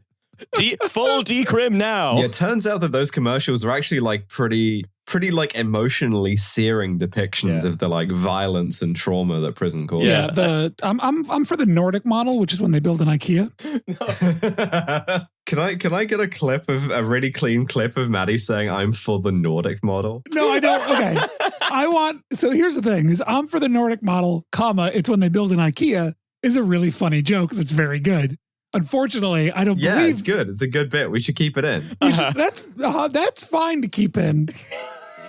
S3: Full decrim now.
S2: Yeah, it turns out that those commercials are actually like pretty like emotionally searing depictions of the like violence and trauma that prison causes.
S1: Yeah, I'm for the Nordic model, which is when they build an IKEA.
S2: Can I get a really clean clip of Maddie saying I'm for the Nordic model?
S1: No, I don't. Okay. So here's the thing is I'm for the Nordic model, it's when they build an IKEA is a really funny joke that's very good. Unfortunately, I don't believe.
S2: Yeah, it's good. It's a good bit. We should keep it in.
S1: That's fine to keep in.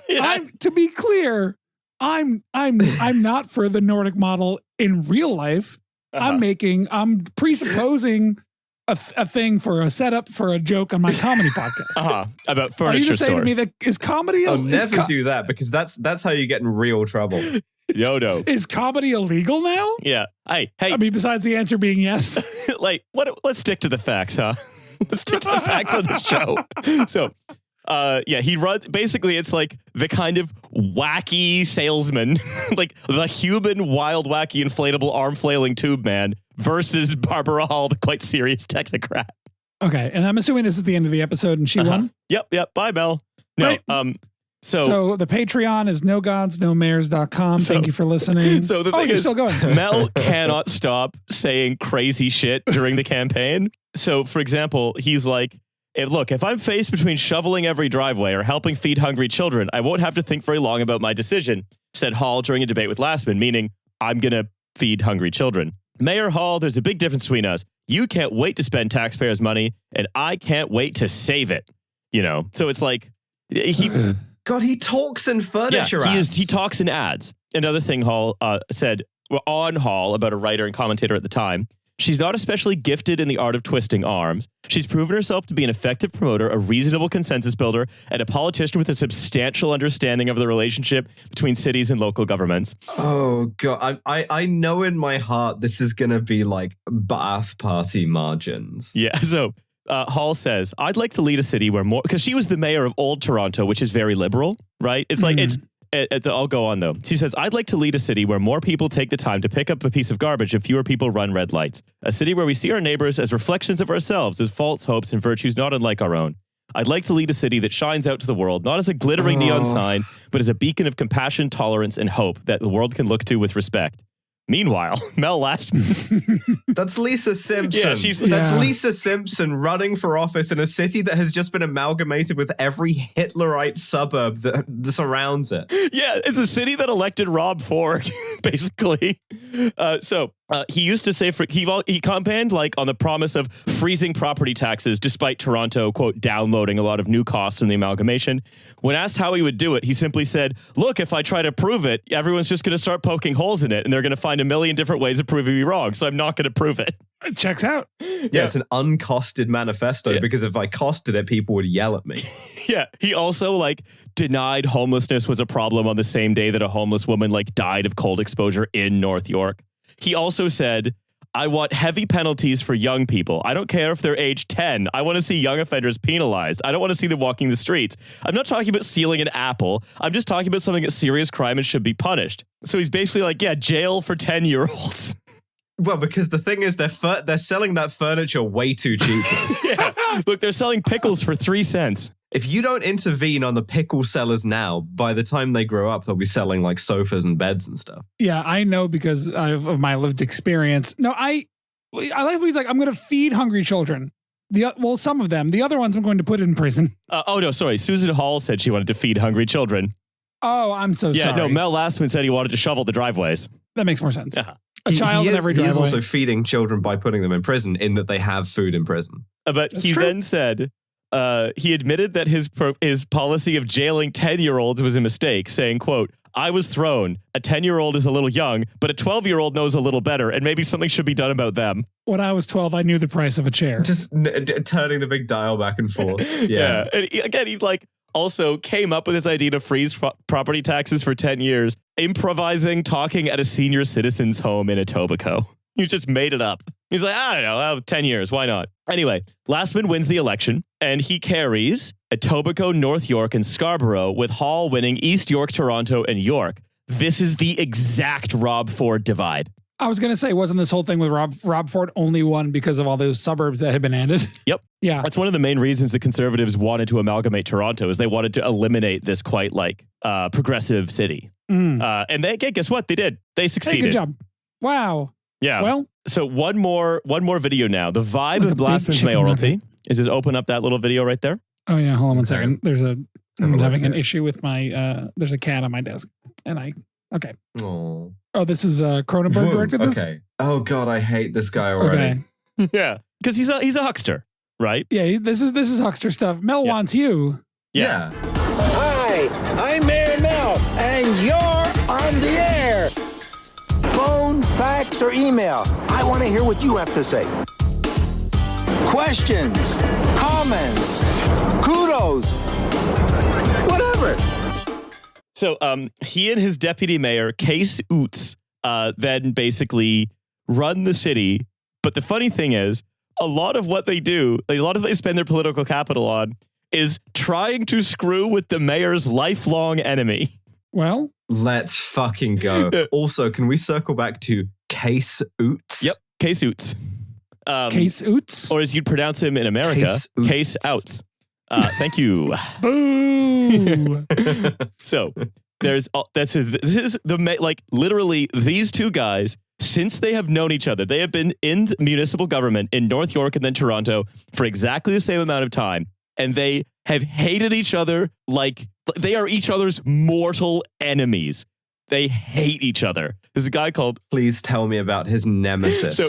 S1: To be clear, I'm not for the Nordic model in real life. I'm presupposing a thing for a setup for a joke on my comedy podcast.
S3: About furniture stores. Are
S1: you just saying to me that is comedy?
S2: I'll never do that because that's how you get in real trouble.
S3: Yodo.
S1: Is comedy illegal now?
S3: Yeah. Hey.
S1: I mean, besides the answer being yes.
S3: Like, let's stick to the facts, huh? Let's stick to the facts on this show. So, he runs. Basically, it's like the kind of wacky salesman, like the human, wild, wacky, inflatable, arm flailing tube man versus Barbara Hall, the quite serious technocrat.
S1: Okay, and I'm assuming this is the end of the episode, and she won.
S3: Yep. Bye, Mel. No.
S1: Right. So the Patreon is nogodsnomayors.com. Thank you for listening.
S3: So the thing
S1: you're
S3: is,
S1: still going.
S3: Mel cannot stop saying crazy shit during the campaign. So, for example, he's like, if I'm faced between shoveling every driveway or helping feed hungry children, I won't have to think very long about my decision, said Hall during a debate with Lastman, meaning I'm going to feed hungry children. Mayor Hall, there's a big difference between us. You can't wait to spend taxpayers' money, and I can't wait to save it. So it's like
S2: God, he talks in furniture ads.
S3: He talks in ads. Another thing Hall said on Hall about a writer and commentator at the time, she's not especially gifted in the art of twisting arms. She's proven herself to be an effective promoter, a reasonable consensus builder, and a politician with a substantial understanding of the relationship between cities and local governments.
S2: Oh, God. I know in my heart this is going to be like bath party margins.
S3: Yeah, so Hall says, I'd like to lead a city where more, because she was the mayor of Old Toronto, which is very liberal, right? It's like, I'll go on though. She says, I'd like to lead a city where more people take the time to pick up a piece of garbage and fewer people run red lights. A city where we see our neighbors as reflections of ourselves, as faults, hopes, and virtues not unlike our own. I'd like to lead a city that shines out to the world, not as a glittering neon sign, but as a beacon of compassion, tolerance, and hope that the world can look to with respect. Meanwhile, Mel Lastman.
S2: That's Lisa Simpson.
S3: Yeah,
S2: that's Lisa Simpson running for office in a city that has just been amalgamated with every Hitlerite suburb that surrounds it.
S3: Yeah, it's a city that elected Rob Ford, basically. He used to say he campaigned like on the promise of freezing property taxes, despite Toronto, quote, downloading a lot of new costs from the amalgamation. When asked how he would do it, he simply said, look, if I try to prove it, everyone's just going to start poking holes in it, and they're going to find a million different ways of proving me wrong. So I'm not going to prove it.
S1: It checks out.
S2: Yeah, it's an uncosted manifesto because if I costed it, people would yell at me.
S3: Yeah, he also denied homelessness was a problem on the same day that a homeless woman died of cold exposure in North York. He also said, I want heavy penalties for young people. I don't care if they're age 10. I want to see young offenders penalized. I don't want to see them walking the streets. I'm not talking about stealing an apple. I'm just talking about something that's serious crime and should be punished. So he's basically jail for 10-year-olds.
S2: Well, because the thing is, they're selling that furniture way too cheap.
S3: Yeah. Look, they're selling pickles for 3 cents.
S2: If you don't intervene on the pickle sellers now, by the time they grow up, they'll be selling like sofas and beds and stuff.
S1: Yeah, I know because of my lived experience. No, I like he's like, I'm going to feed hungry children. Some of them. The other ones I'm going to put in prison.
S3: No, sorry. Susan Hall said she wanted to feed hungry children.
S1: Oh, I'm so sorry.
S3: Yeah, no, Mel Lastman said he wanted to shovel the driveways.
S1: That makes more sense.
S3: Uh-huh.
S1: A child in every driveway.
S2: He is also feeding children by putting them in prison in that they have food in prison.
S3: But
S1: That's
S3: he
S1: true.
S3: then said he admitted that his policy of jailing 10-year-olds was a mistake, saying, quote, I was thrown. A 10-year-old is a little young, but a 12-year-old knows a little better, and maybe something should be done about them.
S1: When I was 12, I knew the price of a chair.
S2: Just turning the big dial back and forth.
S3: Yeah. And he like also came up with this idea to freeze property taxes for 10 years, improvising talking at a senior citizen's home in Etobicoke. He just made it up. He's like, I don't know, 10 years, why not? Anyway, Lastman wins the election, and he carries Etobicoke, North York, and Scarborough, with Hall winning East York, Toronto, and York. This is the exact Rob Ford divide.
S1: I was going to say, wasn't this whole thing with Rob Ford only won because of all those suburbs that had been added?
S3: Yep.
S1: Yeah.
S3: That's one of the main reasons the Conservatives wanted to amalgamate Toronto, is they wanted to eliminate this quite progressive city. And guess what? They did. They succeeded.
S1: Hey, good job. Wow.
S3: Yeah.
S1: Well,
S3: so one more video now. The vibe of Lastman's mayoralty is just open up that little video right there.
S1: Oh yeah, hold on one second. I'm having an issue with my there's a cat on my desk, and okay.
S2: Oh,
S1: this is Cronenberg directed this.
S2: Okay. Oh god, I hate this guy already.
S1: Okay.
S3: Yeah, because he's a huckster, right?
S1: Yeah, this is huckster stuff. Mel wants you.
S3: Yeah.
S4: Hi, I'm Mayor Mel, and you're on the air. Phone, fax, or email. I want to hear what you have to say. Questions, comments, kudos, whatever.
S3: So he and his deputy mayor, Case Oots, then basically run the city. But the funny thing is, a lot of what they do, they spend their political capital on, is trying to screw with the mayor's lifelong enemy.
S1: Well,
S2: let's fucking go. Also, can we circle back to Case Oots?
S3: Yep, Case Oots.
S1: Case Oots?
S3: Or as you'd pronounce him in America, Case Outs. Thank you.
S1: Boo!
S3: So this is literally these two guys, since they have known each other, they have been in municipal government in North York and then Toronto for exactly the same amount of time. And they have hated each other like they are each other's mortal enemies. They hate each other. There's a guy called...
S2: Please tell me about his nemesis.
S3: So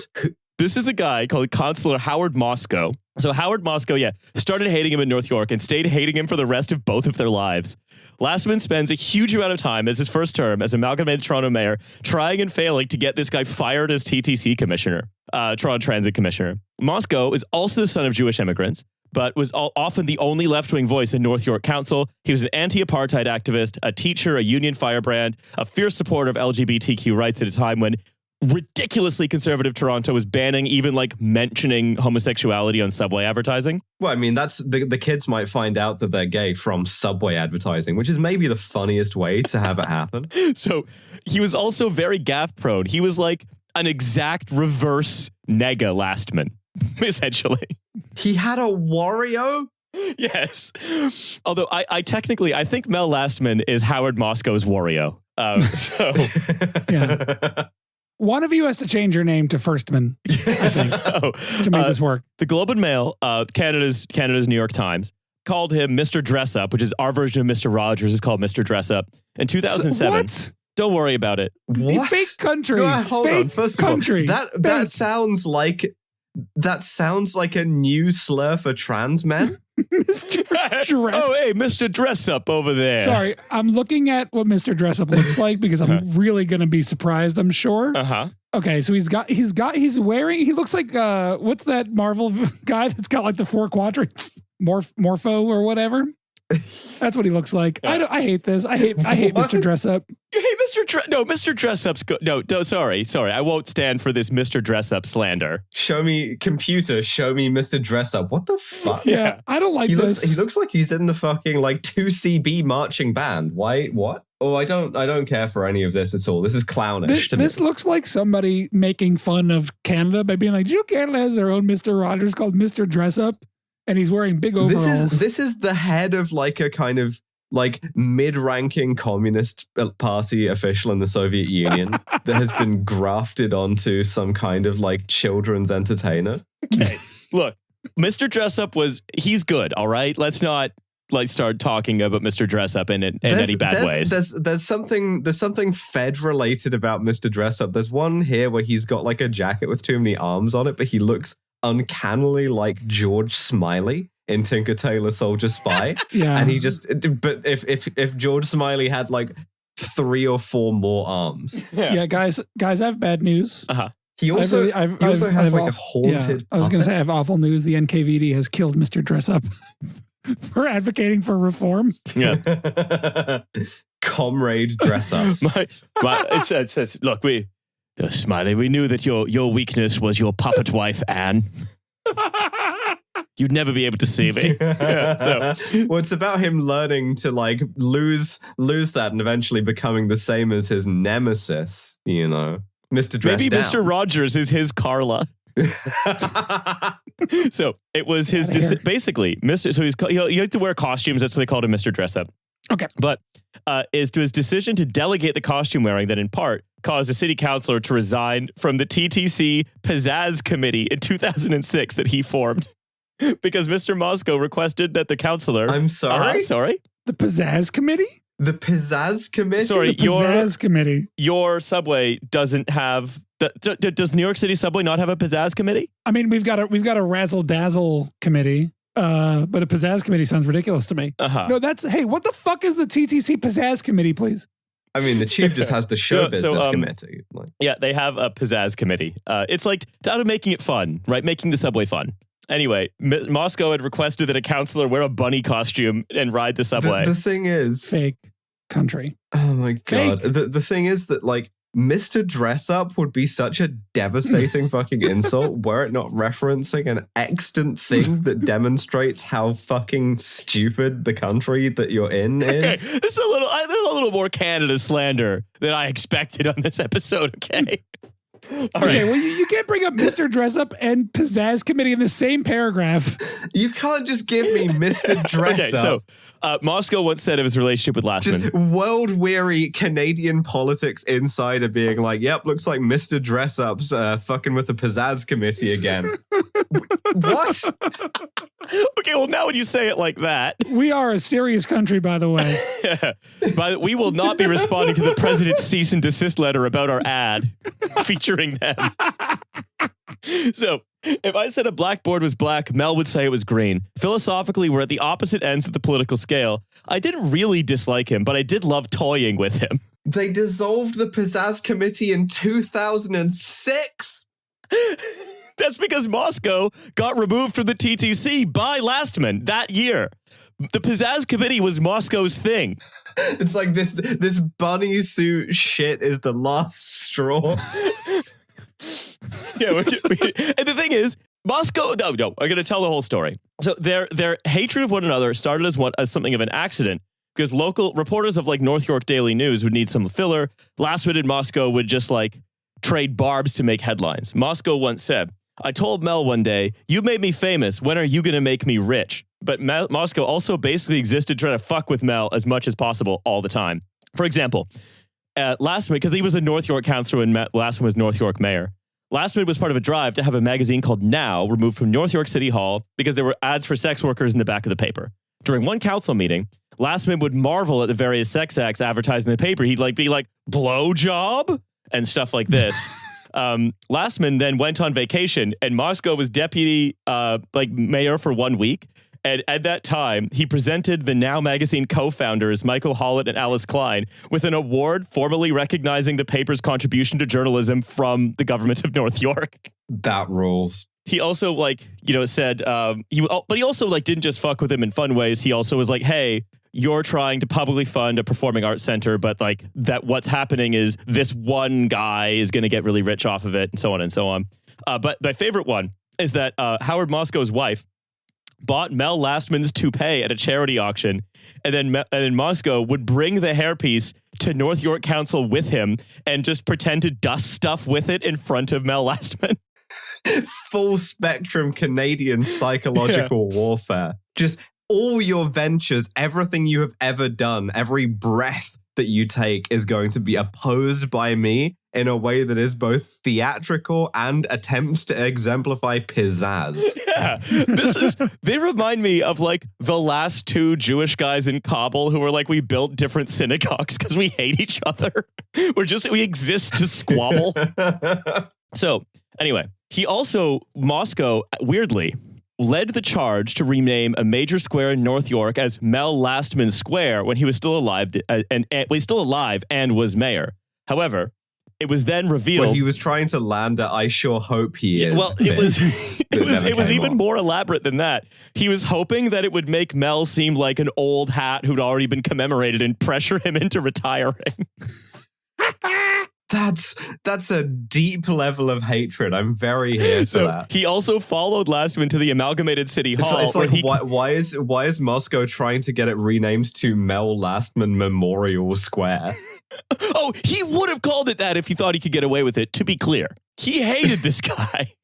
S3: this is a guy called Councillor Howard Moscow. So Howard Moscow, started hating him in North York and stayed hating him for the rest of both of their lives. Lastman spends a huge amount of time as his first term as amalgamated Toronto mayor, trying and failing to get this guy fired as TTC commissioner, Toronto Transit Commissioner. Moscow is also the son of Jewish immigrants, but was often the only left-wing voice in North York Council. He was an anti-apartheid activist, a teacher, a union firebrand, a fierce supporter of LGBTQ rights at a time when ridiculously conservative Toronto was banning even mentioning homosexuality on subway advertising.
S2: Well, I mean, that's the kids might find out that they're gay from subway advertising, which is maybe the funniest way to have it happen.
S3: So he was also very gaffe prone. He was like an exact reverse Nega Lastman, essentially.
S2: He had a Wario?
S3: Yes. Although I think Mel Lastman is Howard Moscow's Wario.
S1: Yeah. One of you has to change your name to Firstman, I think, to make this work.
S3: The Globe and Mail, Canada's New York Times, called him Mr. Dress Up, which is our version of Mr. Rogers is called Mr. Dress Up, in 2007.
S1: What?
S3: Don't worry about it.
S2: What?
S1: Fake country.
S2: No, hold on. First
S1: country.
S2: of all, that sounds like a new slur for trans men.
S1: Mr. Dress.
S3: Oh, hey, Mr. Dress Up over there.
S1: Sorry, I'm looking at what Mr. Dress Up looks like because I'm really going to be surprised, I'm sure.
S3: Uh-huh.
S1: Okay, so he's wearing, he looks like, what's that Marvel guy that's got the 4 quadrants? Morpho or whatever? That's what he looks like. I hate this. I hate Mr. Dress Up.
S3: You hate Mr. Dress Up's good. No, sorry. I won't stand for this Mr. Dress Up slander.
S2: Show me Mr. Dress Up. What the fuck?
S1: Yeah, I don't like this.
S2: He looks like he's in the fucking like 2CB marching band. Why? What? Oh, I don't care for any of this at all. This is clownish to me.
S1: This looks like somebody making fun of Canada by being like, "Do you know Canada has their own Mr. Rogers called Mr. Dress Up, and he's wearing big overalls."
S2: This is the head of like a kind of like mid-ranking communist party official in the Soviet Union that has been grafted onto some kind of like children's entertainer.
S3: Okay, look, Mr. Dress Up he's good. All right, let's not start talking about Mr. Dress Up in any bad ways.
S2: There's something Fed related about Mr. Dress Up. There's one here where he's got like a jacket with too many arms on it, but he looks uncannily like George Smiley in Tinker Tailor Soldier Spy.
S1: Yeah.
S2: And but if George Smiley had like 3 or 4 more arms.
S1: Yeah, guys, I have bad news.
S3: Uh-huh.
S2: He also has like a haunted.
S1: I was going to say I have awful news. The NKVD has killed Mr. Dress Up for advocating for reform.
S3: Yeah.
S2: Comrade Dress Up.
S3: It's look, Smiley, we knew that your weakness was your puppet wife, Anne. You'd never be able to see me. Yeah,
S2: well, it's about him learning to like lose that and eventually becoming the same as his nemesis, Mr. Dress
S3: Maybe
S2: Down.
S3: Mr. Rogers is his Carla. So it was his basically Mr. So he liked to wear costumes. That's what they called him, Mr. Dress Up.
S1: Okay,
S3: but is to his decision to delegate the costume wearing that in part caused a city councilor to resign from the TTC Pizzazz Committee in 2006 that he formed because Mr. Moscow requested that the councilor.
S2: I'm sorry.
S3: Sorry.
S1: The Pizzazz Committee.
S2: The Pizzazz Committee.
S1: Sorry, the Pizzazz Committee.
S3: Your subway doesn't have. Does New York City subway not have a Pizzazz Committee?
S1: I mean, we've got a Razzle Dazzle Committee. But a Pizzazz Committee sounds ridiculous to me. No, hey, what the fuck is the TTC Pizzazz Committee, please?
S2: I mean, the chief just has the show business committee.
S3: Yeah, they have a Pizzazz Committee. It's like out of making it fun, right? Making the subway fun. Anyway, Moscow had requested that a councilor wear a bunny costume and ride the subway.
S2: The thing is...
S1: Fake country.
S2: Oh my God. The thing is that like, Mr. Dress Up would be such a devastating fucking insult were it not referencing an extant thing that demonstrates how fucking stupid the country that you're in is.
S3: Okay, there's a little more Canada slander than I expected on this episode, okay? All right.
S1: Okay, well, you can't bring up Mr. Dress Up and Pizzazz Committee in the same paragraph.
S2: You can't just give me Mr. Dress Up.
S3: So Moscow once said of his relationship with Lastman.
S2: Just world-weary Canadian politics insider being like, yep, looks like Mr. Dress Up's fucking with the Pizzazz Committee again. What?
S3: Okay, well, now when you say it like that.
S1: We are a serious country, by the way.
S3: But we will not be responding to the president's cease and desist letter about our ad featuring them. So, if I said a blackboard was black, Mel would say it was green. Philosophically, we're at the opposite ends of the political scale. I didn't really dislike him, but I did love toying with him.
S2: They dissolved the Pizzazz Committee in 2006.
S3: That's because Moscow got removed from the TTC by Lastman that year. The Pizzazz Committee was Moscow's thing.
S2: It's like this bunny suit shit is the last straw.
S3: Yeah, and the thing is, Moscow. No, I'm going to tell the whole story. So their hatred of one another started as something of an accident because local reporters of like North York Daily News would need some filler. Lastman and Moscow would just like trade barbs to make headlines. Moscow once said, "I told Mel one day, you made me famous. When are you going to make me rich?" But Moscow also basically existed trying to fuck with Mel as much as possible all the time. For example, Lastman, because he was a North York councillor and Lastman was North York mayor. Lastman was part of a drive to have a magazine called Now removed from North York City Hall because there were ads for sex workers in the back of the paper. During one council meeting, Lastman would marvel at the various sex acts advertised in the paper. He'd be like, blow job? And stuff like this. Lastman then went on vacation and Moscow was deputy mayor for 1 week. And at that time, he presented the Now magazine co-founders, Michael Hollett and Alice Klein, with an award formally recognizing the paper's contribution to journalism from the government of North York.
S2: That rules.
S3: He also said, but he also didn't just fuck with him in fun ways. He also was like, hey, you're trying to publicly fund a performing arts center, but like that what's happening is this one guy is going to get really rich off of it and so on and so on. But my favorite one is that Howard Moscow's wife bought Mel Lastman's toupee at a charity auction, and then Moscow would bring the hairpiece to North York Council with him and just pretend to dust stuff with it in front of Mel Lastman.
S2: Full spectrum Canadian psychological warfare. Just all your ventures, everything you have ever done, every breath that you take is going to be opposed by me in a way that is both theatrical and attempts to exemplify pizzazz.
S3: Yeah, they remind me of like the last two Jewish guys in Kabul who were like, we built different synagogues because we hate each other. We exist to squabble. So anyway, Moscow, weirdly, led the charge to rename a major square in North York as Mel Lastman Square when he was still alive and was mayor. However, it was then revealed
S2: when he was trying to land at I sure hope he is.
S3: Well, it was even more elaborate than that. He was hoping that it would make Mel seem like an old hat who'd already been commemorated and pressure him into retiring.
S2: That's a deep level of hatred. I'm very here for that.
S3: He also followed Lastman to the Amalgamated City Hall.
S2: It's like why is Moscow trying to get it renamed to Mel Lastman Memorial Square?
S3: Oh, he would have called it that if he thought he could get away with it, to be clear. He hated this guy.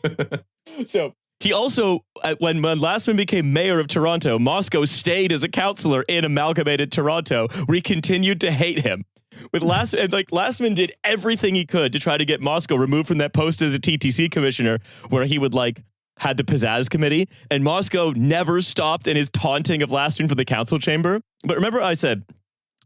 S3: So he also, when Lastman became mayor of Toronto, Moscow stayed as a councillor in Amalgamated Toronto, where he continued to hate him. Lastman did everything he could to try to get Moscow removed from that post as a TTC commissioner, where he would had the pizzazz committee, and Moscow never stopped in his taunting of Lastman for the council chamber. But remember I said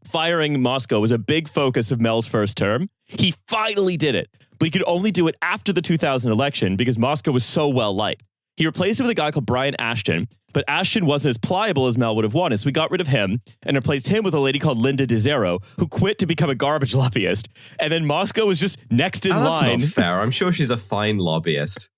S3: firing Moscow was a big focus of Mel's first term. He finally did it, but he could only do it after the 2000 election because Moscow was so well liked. He replaced him with a guy called Brian Ashton, but Ashton wasn't as pliable as Mel would have wanted, so we got rid of him and replaced him with a lady called Linda DeZero, who quit to become a garbage lobbyist. And then Moscow was just next in line.
S2: That's not fair. I'm sure she's a fine lobbyist.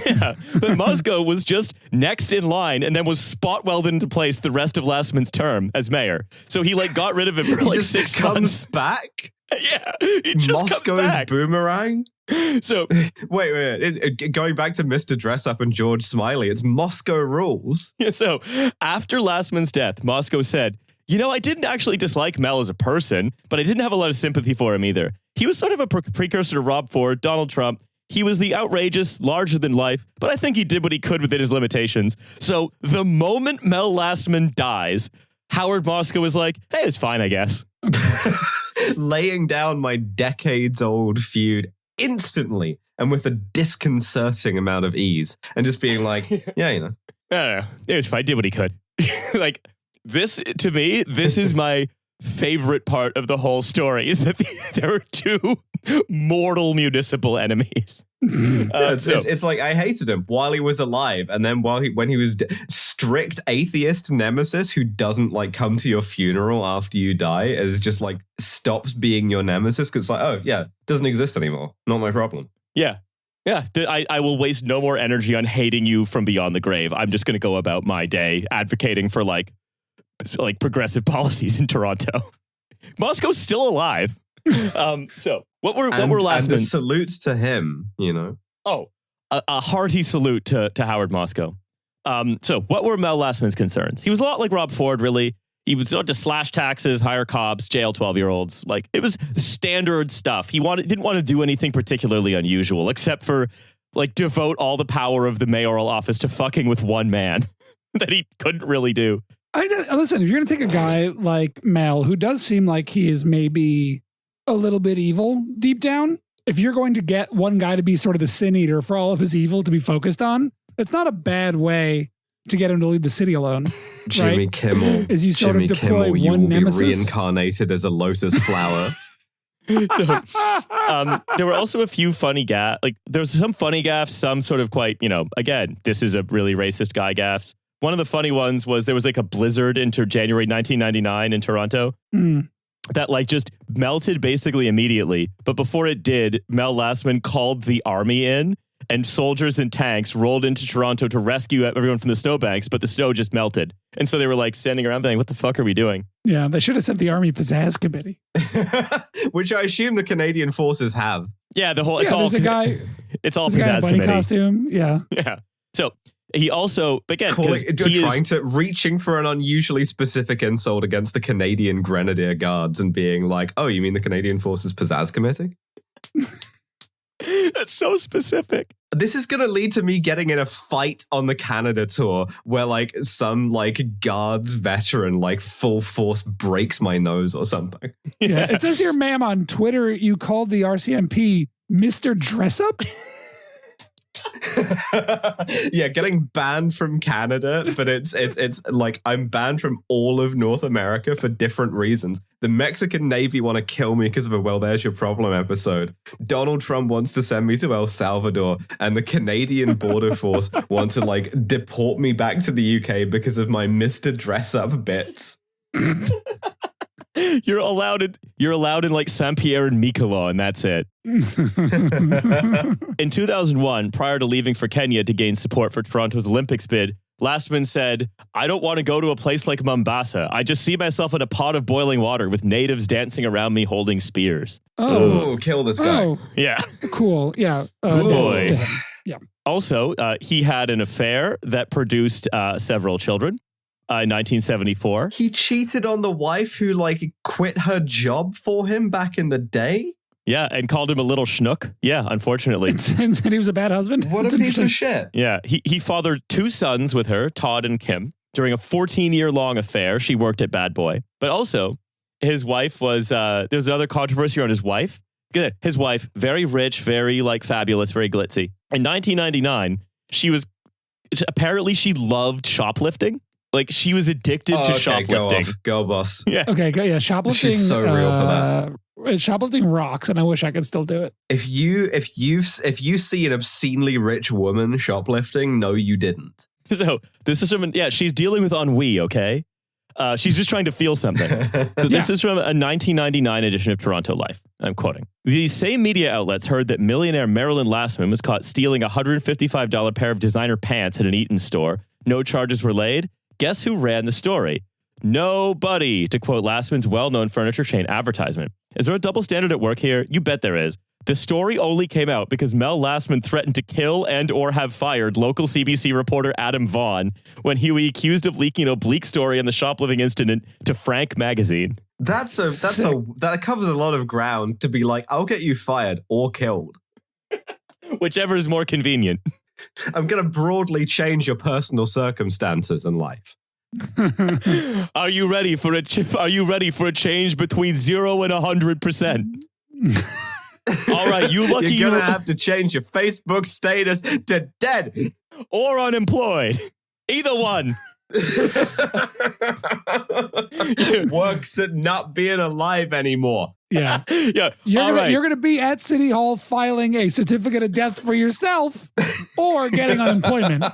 S3: Yeah, but Moscow was just next in line and then was spot welded into place the rest of Lastman's term as mayor. So he got rid of him for 6 months.
S2: Back?
S3: Yeah, he just
S2: Moscow's
S3: comes back.
S2: Boomerang?
S3: So
S2: wait. Going back to Mr. Dress Up and George Smiley, it's Moscow rules.
S3: Yeah, so after Lastman's death, Moscow said, I didn't actually dislike Mel as a person, but I didn't have a lot of sympathy for him either. He was sort of a precursor to Rob Ford, Donald Trump. He was the outrageous, larger than life, but I think he did what he could within his limitations. So the moment Mel Lastman dies, Howard Moscow was like, hey, it's fine, I guess.
S2: Laying down my decades-old feud instantly and with a disconcerting amount of ease and just being like, yeah,
S3: No, it was fine. I did what he could. This, to me, this is my favorite part of the whole story, is that there are two mortal municipal enemies.
S2: It's like I hated him while he was alive, and then when he was strict atheist nemesis who doesn't come to your funeral after you die, is just stops being your nemesis because doesn't exist anymore. Not my problem.
S3: Yeah. I will waste no more energy on hating you from beyond the grave. I'm just going to go about my day advocating for progressive policies in Toronto. Moscow's still alive. So what were Lastman?
S2: And the salute to him,
S3: Oh, a hearty salute to Howard Moscow. So what were Mel Lastman's concerns? He was a lot like Rob Ford, really. He was to slash taxes, hire cops, jail 12-year-olds. It was standard stuff. He didn't want to do anything particularly unusual, except for devote all the power of the mayoral office to fucking with one man that he couldn't really do.
S1: Listen, if you're going to take a guy like Mel, who does seem like he is maybe a little bit evil deep down, if you're going to get one guy to be sort of the sin eater for all of his evil to be focused on, it's not a bad way to get him to leave the city alone.
S2: Jimmy
S1: right?
S2: Kimmel.
S1: Is you sort of deploy
S2: Kimmel,
S1: one
S2: you will
S1: nemesis.
S2: be reincarnated as a lotus flower.
S3: So, there were also a few funny gaffes. There was some funny gaffes, some sort of quite, again, this is a really racist guy gaffes. One of the funny ones was there was a blizzard into January 1999 in Toronto that just melted basically immediately. But before it did, Mel Lastman called the army in and soldiers and tanks rolled into Toronto to rescue everyone from the snowbanks, but the snow just melted. And so they were like standing around saying, what the fuck are we doing?
S1: Yeah, they should have sent the Army Pizzazz Committee.
S2: Which I assume the Canadian forces have.
S3: Yeah,
S1: there's a guy.
S3: It's all
S1: Pizzazz
S3: Pizzazz
S1: Committee.
S3: Committee.
S1: Costume. Yeah.
S3: Yeah. So he also, again,
S2: reaching for an unusually specific insult against the Canadian Grenadier Guards and being like, oh, you mean the Canadian Forces Pizzazz Committee?
S3: That's so specific.
S2: This is going to lead to me getting in a fight on the Canada tour where like some like guards veteran like full force breaks my nose or something.
S1: Yeah. It says here, ma'am, on Twitter, you called the RCMP Mr. Dress Up.
S2: Yeah, getting banned from Canada, but it's like I'm banned from all of North America for different reasons. The Mexican Navy want to kill me because of a Well, There's Your Problem episode. Donald Trump wants to send me to El Salvador, and the Canadian Border Force want to like deport me back to the UK because of my Mr. Dress Up bits.
S3: You're allowed in like Saint-Pierre and Miquelon, and that's it. In 2001, prior to leaving for Kenya to gain support for Toronto's Olympics bid, Lastman said, I don't want to go to a place like Mombasa. I just see myself in a pot of boiling water with natives dancing around me holding spears.
S2: Oh, kill this guy.
S1: Oh,
S3: yeah.
S1: Cool. Yeah.
S3: Boy.
S1: Yeah.
S3: Also, he had an affair that produced several children. In 1974.
S2: He cheated on the wife who like quit her job for him back in the day?
S3: Yeah, and called him a little schnook. Yeah, unfortunately.
S1: And said he was a bad husband?
S2: What a piece of shit.
S3: Yeah, he fathered 2 sons with her, Todd and Kim. During a 14-year-long affair, she worked at Bad Boy. But also, his wife was, there's another controversy around his wife. His wife, very rich, very like fabulous, very glitzy. In 1999, she loved shoplifting. Like, she was addicted to shoplifting.
S2: Go boss.
S3: Yeah.
S1: Okay, go. Yeah, shoplifting.
S2: She's so real for
S1: that. Shoplifting rocks, and I wish I could still do it.
S2: If you see an obscenely rich woman shoplifting, no, you didn't.
S3: So this is from, she's dealing with ennui, okay? She's just trying to feel something. So this is from a 1999 edition of Toronto Life. I'm quoting. These same media outlets heard that millionaire Marilyn Lastman was caught stealing a $155 pair of designer pants at an Eaton store. No charges were laid. Guess who ran the story? Nobody, to quote Lastman's well-known furniture chain advertisement. Is there a double standard at work here? You bet there is. The story only came out because Mel Lastman threatened to kill and or have fired local CBC reporter Adam Vaughn when he was accused of leaking an oblique story on the shoplifting incident to Frank magazine.
S2: That covers a lot of ground to be like, I'll get you fired or killed.
S3: Whichever is more convenient.
S2: I'm going to broadly change your personal circumstances in life.
S3: Are you ready for a change between 0 and 100%? All right, you lucky
S2: you're going to have to change your Facebook status to dead
S3: or unemployed. Either one.
S2: Works at not being alive anymore.
S1: Yeah.
S3: Yeah.
S1: You're gonna be at City Hall filing a certificate of death for yourself or getting unemployment.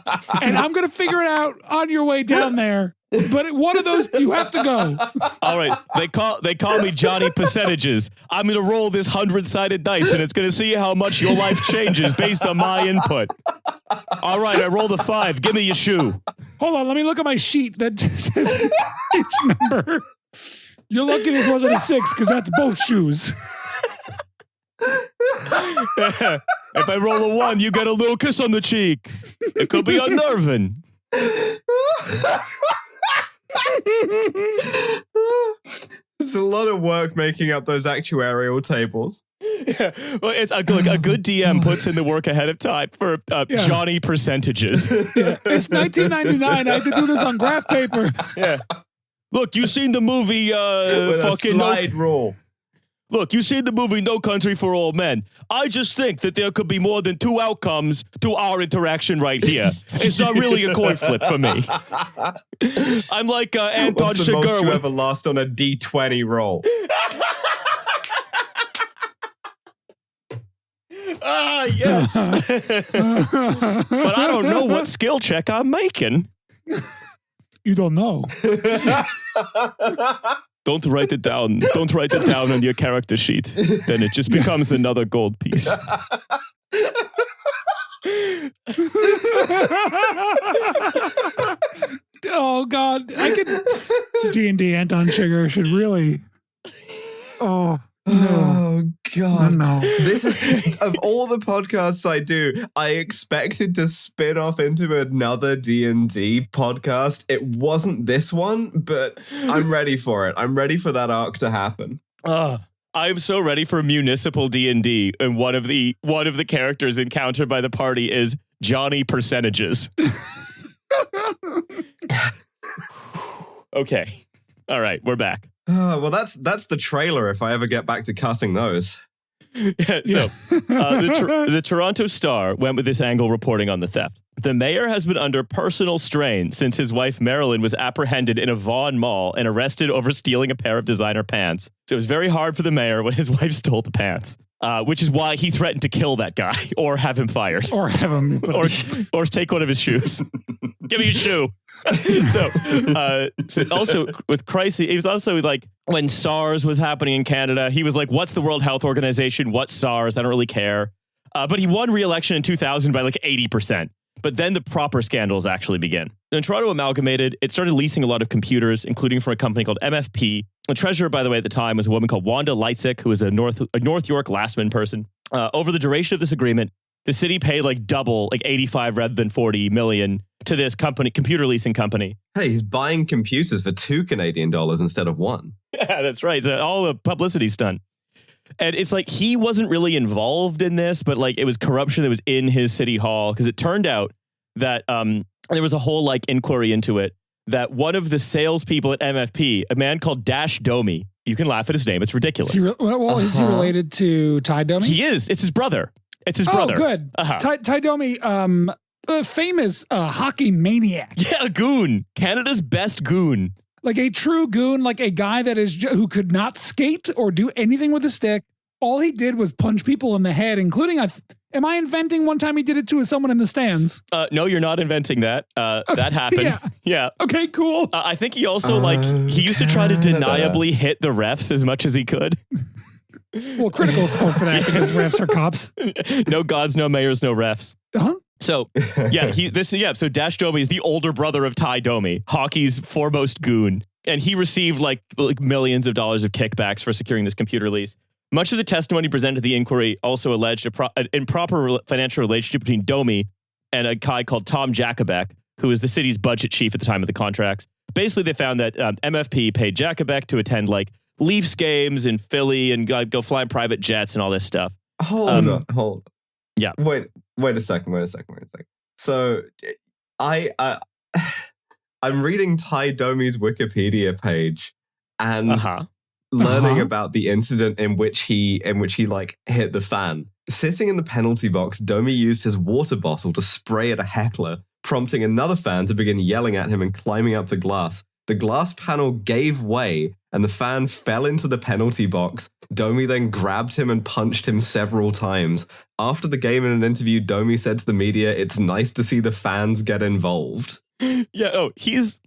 S1: And I'm gonna figure it out on your way down there. But one of those, you have to go.
S3: All right. They call me Johnny Percentages. I'm going to roll this 100-sided dice, and it's going to see how much your life changes based on my input. All right. I rolled a 5. Give me your shoe.
S1: Hold on. Let me look at my sheet that says each number. You're lucky this wasn't a 6 because that's both shoes.
S3: If I roll a 1, you get a little kiss on the cheek. It could be unnerving.
S2: There's a lot of work making up those actuarial tables.
S3: Yeah, well, it's a good DM puts in the work ahead of time for Johnny Percentages.
S1: Yeah. It's 1999. I had to do this on graph paper.
S3: Yeah. Look, you seen the movie
S2: fucking slide rule.
S3: Look, you seen the movie No Country for Old Men. I just think that there could be more than 2 outcomes to our interaction right here. It's not really a coin flip for me. I'm like Anton
S2: What's the most
S3: Chigurh.
S2: you ever lost on a D20 roll?
S3: Ah, yes. But I don't know what skill check I'm making.
S1: You don't know.
S3: Don't write it down. Don't write it down on your character sheet. Then it just becomes another gold piece.
S1: Oh God, I could D&D Anton Sugar should really. Oh. No.
S2: Oh God!
S1: No.
S2: This is of all the podcasts I do. I expected to spin off into another D&D podcast. It wasn't this one, but I'm ready for it. I'm ready for that arc to happen.
S3: I'm so ready for municipal D&D, and one of the characters encountered by the party is Johnny Percentages. Okay, all right, we're back.
S2: Well, that's the trailer. If I ever get back to cussing those.
S3: The Toronto Star went with this angle reporting on the theft. The mayor has been under personal strain since his wife Marilyn was apprehended in a Vaughan mall and arrested over stealing a pair of designer pants. So it was very hard for the mayor when his wife stole the pants, which is why he threatened to kill that guy or have him fired.
S1: Or have him.
S3: or take one of his shoes. Give me your shoe. So also with crisis, it was also like when SARS was happening in Canada, he was like, what's the World Health Organization? What's SARS? I don't really care. But he won re-election in 2000 by like 80%. But then the proper scandals actually began. When Toronto amalgamated, it started leasing a lot of computers, including from a company called MFP. The treasurer, by the way, at the time was a woman called Wanda Leitzik, who was a North York Lastman person. Over the duration of this agreement, the city paid like double, like 85 rather than 40 million to this company, computer leasing company.
S2: Hey, he's buying computers for $2 Canadian instead of $1.
S3: Yeah, that's right. So all the publicity stunt. And it's like he wasn't really involved in this, but like it was corruption that was in his city hall, because it turned out that there was a whole like inquiry into it, that one of the salespeople at MFP, a man called Dash Domi, you can laugh at his name, it's ridiculous.
S1: Is he related to Ty Domi?
S3: He is. It's his brother. It's his brother.
S1: Oh, good. Ty Domi, a famous hockey maniac.
S3: Yeah, a goon. Canada's best goon.
S1: Like a true goon, like a guy that is who could not skate or do anything with a stick. All he did was punch people in the head, including am I inventing one time he did it to someone in the stands?
S3: No, you're not inventing that. That happened. Yeah.
S1: Okay, cool.
S3: I think he also he used to try to deniably hit the refs as much as he could.
S1: Well, critical support for that because refs are cops.
S3: No gods, no mayors, no refs.
S1: Uh-huh.
S3: So, so Dash Domi is the older brother of Ty Domi, hockey's foremost goon. And he received like millions of dollars of kickbacks for securing this computer lease. Much of the testimony presented to the inquiry also alleged an improper financial relationship between Domi and a guy called Tom Jacobek, who was the city's budget chief at the time of the contracts. Basically, they found that MFP paid Jacobek to attend like Leafs games in Philly and go fly in private jets and all this stuff.
S2: Hold on.
S3: Yeah.
S2: Wait a second. So I'm reading Ty Domi's Wikipedia page and learning about the incident in which he like hit the fan. Sitting in the penalty box, Domi used his water bottle to spray at a heckler, prompting another fan to begin yelling at him and climbing up the glass. The glass panel gave way and the fan fell into the penalty box. Domi then grabbed him and punched him several times. After the game, in an interview, Domi said to the media, "It's nice to see the fans get involved."
S3: Yeah, he's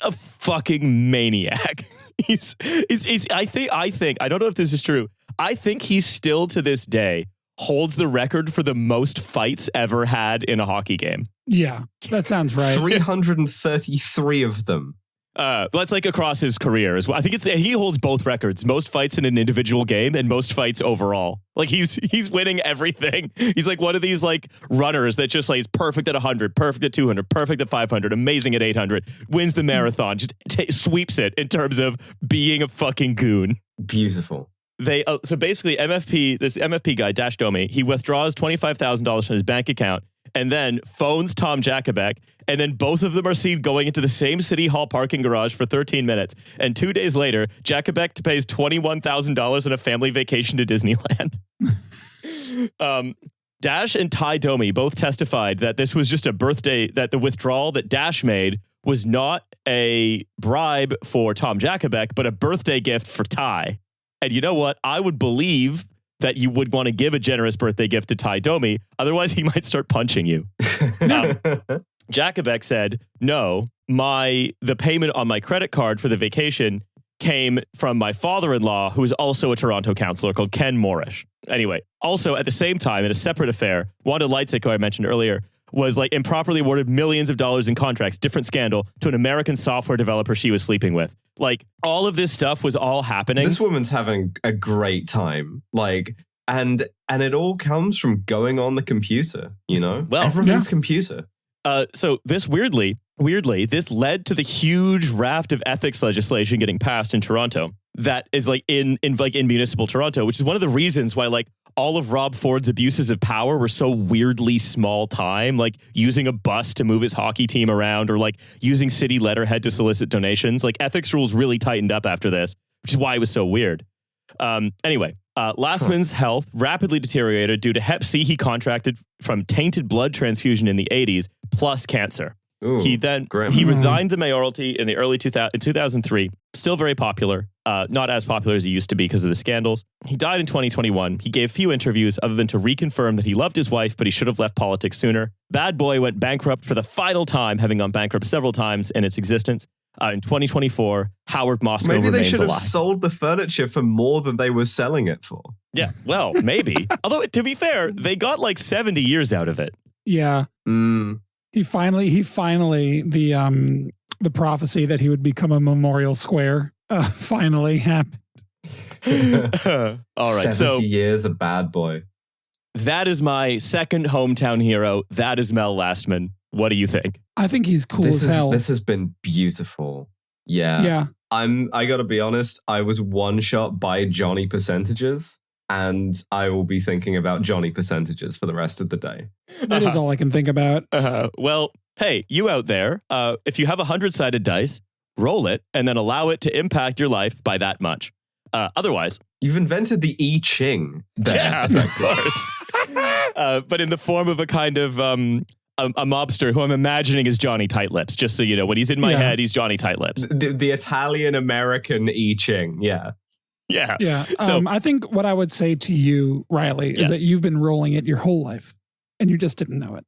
S3: a fucking maniac. I think I don't know if this is true. I think he still to this day holds the record for the most fights ever had in a hockey game.
S1: Yeah, that sounds right.
S2: 333 of them.
S3: That's like across his career as well. I think he holds both records: most fights in an individual game and most fights overall. Like he's winning everything. He's like one of these like runners that just like is perfect at 100, perfect at 200, perfect at 500, amazing at 800, wins the marathon, just sweeps it in terms of being a fucking goon.
S2: Beautiful.
S3: They so basically this MFP guy Dash Domi, he withdraws $25,000 from his bank account and then phones Tom Jacobek, and then both of them are seen going into the same city hall parking garage for 13 minutes. And 2 days later, Jacobek pays $21,000 on a family vacation to Disneyland. Dash and Ty Domi both testified that this was just a birthday, that the withdrawal that Dash made was not a bribe for Tom Jacobek, but a birthday gift for Ty. And you know what? I would believe that you would want to give a generous birthday gift to Ty Domi. Otherwise, he might start punching you. Jacobek said, no, the payment on my credit card for the vacation came from my father-in-law, who is also a Toronto councillor called Ken Moorish. Anyway, also at the same time, in a separate affair, Wanda Leitzik, who I mentioned earlier, was like improperly awarded millions of dollars in contracts, different scandal, to an American software developer she was sleeping with. Like, all of this stuff was all happening.
S2: This woman's having a great time. Like, and it all comes from going on the computer, you know?
S3: Well,
S2: everything's computer.
S3: So this weirdly, this led to the huge raft of ethics legislation getting passed in Toronto. That is like in municipal Toronto, which is one of the reasons why like all of Rob Ford's abuses of power were so weirdly small time, like using a bus to move his hockey team around or like using city letterhead to solicit donations. Like ethics rules really tightened up after this, which is why it was so weird. Anyway, Lastman's health rapidly deteriorated due to Hep C he contracted from tainted blood transfusion in the 80s, plus cancer.
S2: Ooh,
S3: He resigned the mayoralty in the early 2003. Still very popular, not as popular as he used to be because of the scandals. He died in 2021. He gave few interviews other than to reconfirm that he loved his wife, but he should have left politics sooner. Bad Boy went bankrupt for the final time, having gone bankrupt several times in its existence. In 2024, Howard Moscow remains alive.
S2: Maybe they should have sold the furniture for more than they were selling it for.
S3: Yeah, well, maybe. Although, to be fair, they got like 70 years out of it.
S1: Yeah. He finally the prophecy that he would become a memorial square finally happened.
S3: All right,
S2: 70 years a Bad Boy.
S3: That is my second hometown hero. That is Mel Lastman. What do you think?
S1: I think he's cool as hell.
S2: This has been beautiful. Yeah.
S1: Yeah.
S2: I gotta be honest, I was one shot by Johnny Percentages, and I will be thinking about Johnny Percentages for the rest of the day.
S1: That is all I can think about.
S3: Well, hey, you out there, if you have 100-sided dice, roll it and then allow it to impact your life by that much. Otherwise,
S2: you've invented the I Ching.
S3: Yeah, of course. But in the form of a kind of a mobster who I'm imagining is Johnny Tightlips. Just so you know, when he's in my head, he's Johnny Tightlips.
S2: The Italian-American I Ching, yeah.
S3: Yeah.
S1: Yeah.
S3: So,
S1: I think what I would say to you, Riley, is that you've been rolling it your whole life and you just didn't know it.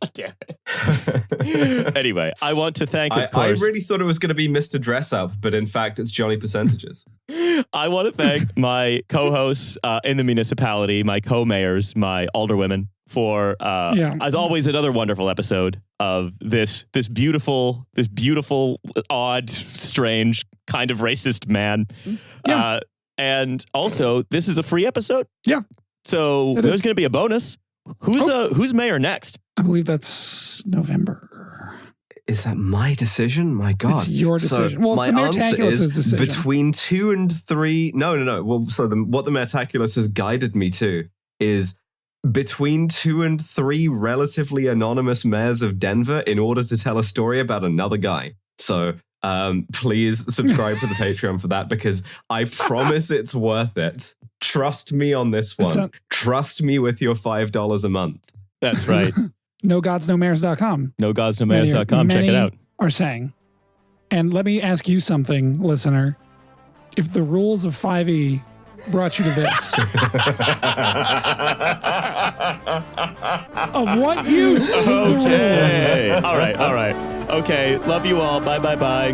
S3: God damn it. Anyway, I want to thank, of course.
S2: I really thought it was going to be Mr. Dress Up, but in fact, it's Johnny Percentages.
S3: I want to thank my co-hosts in the municipality, my co-mayors, my alderwomen, for, as always, another wonderful episode of this beautiful, odd, strange, kind of racist man. Yeah. And also, this is a free episode.
S1: Yeah.
S3: So there's going to be a bonus. Who's mayor next?
S1: I believe that's November.
S2: Is that my decision? My God.
S1: It's your decision.
S2: So
S1: well, it's the Mayortaculous's decision.
S2: Between 2 and 3. No. Well, so what the Mayortaculous has guided me to is between 2 and 3 relatively anonymous mayors of Denver in order to tell a story about another guy. So please subscribe to the Patreon for that, because I promise it's worth it. Trust me on this one. Trust me with your $5 a month.
S3: That's right.
S1: NoGodsNoMayors.com.
S3: NoGodsNoMayors.com. Check it out.
S1: Are saying. And let me ask you something, listener. If the rules of 5e brought you to this, of what use was the rule?
S3: All right. Okay. Love you all. Bye. Bye.
S1: Bye.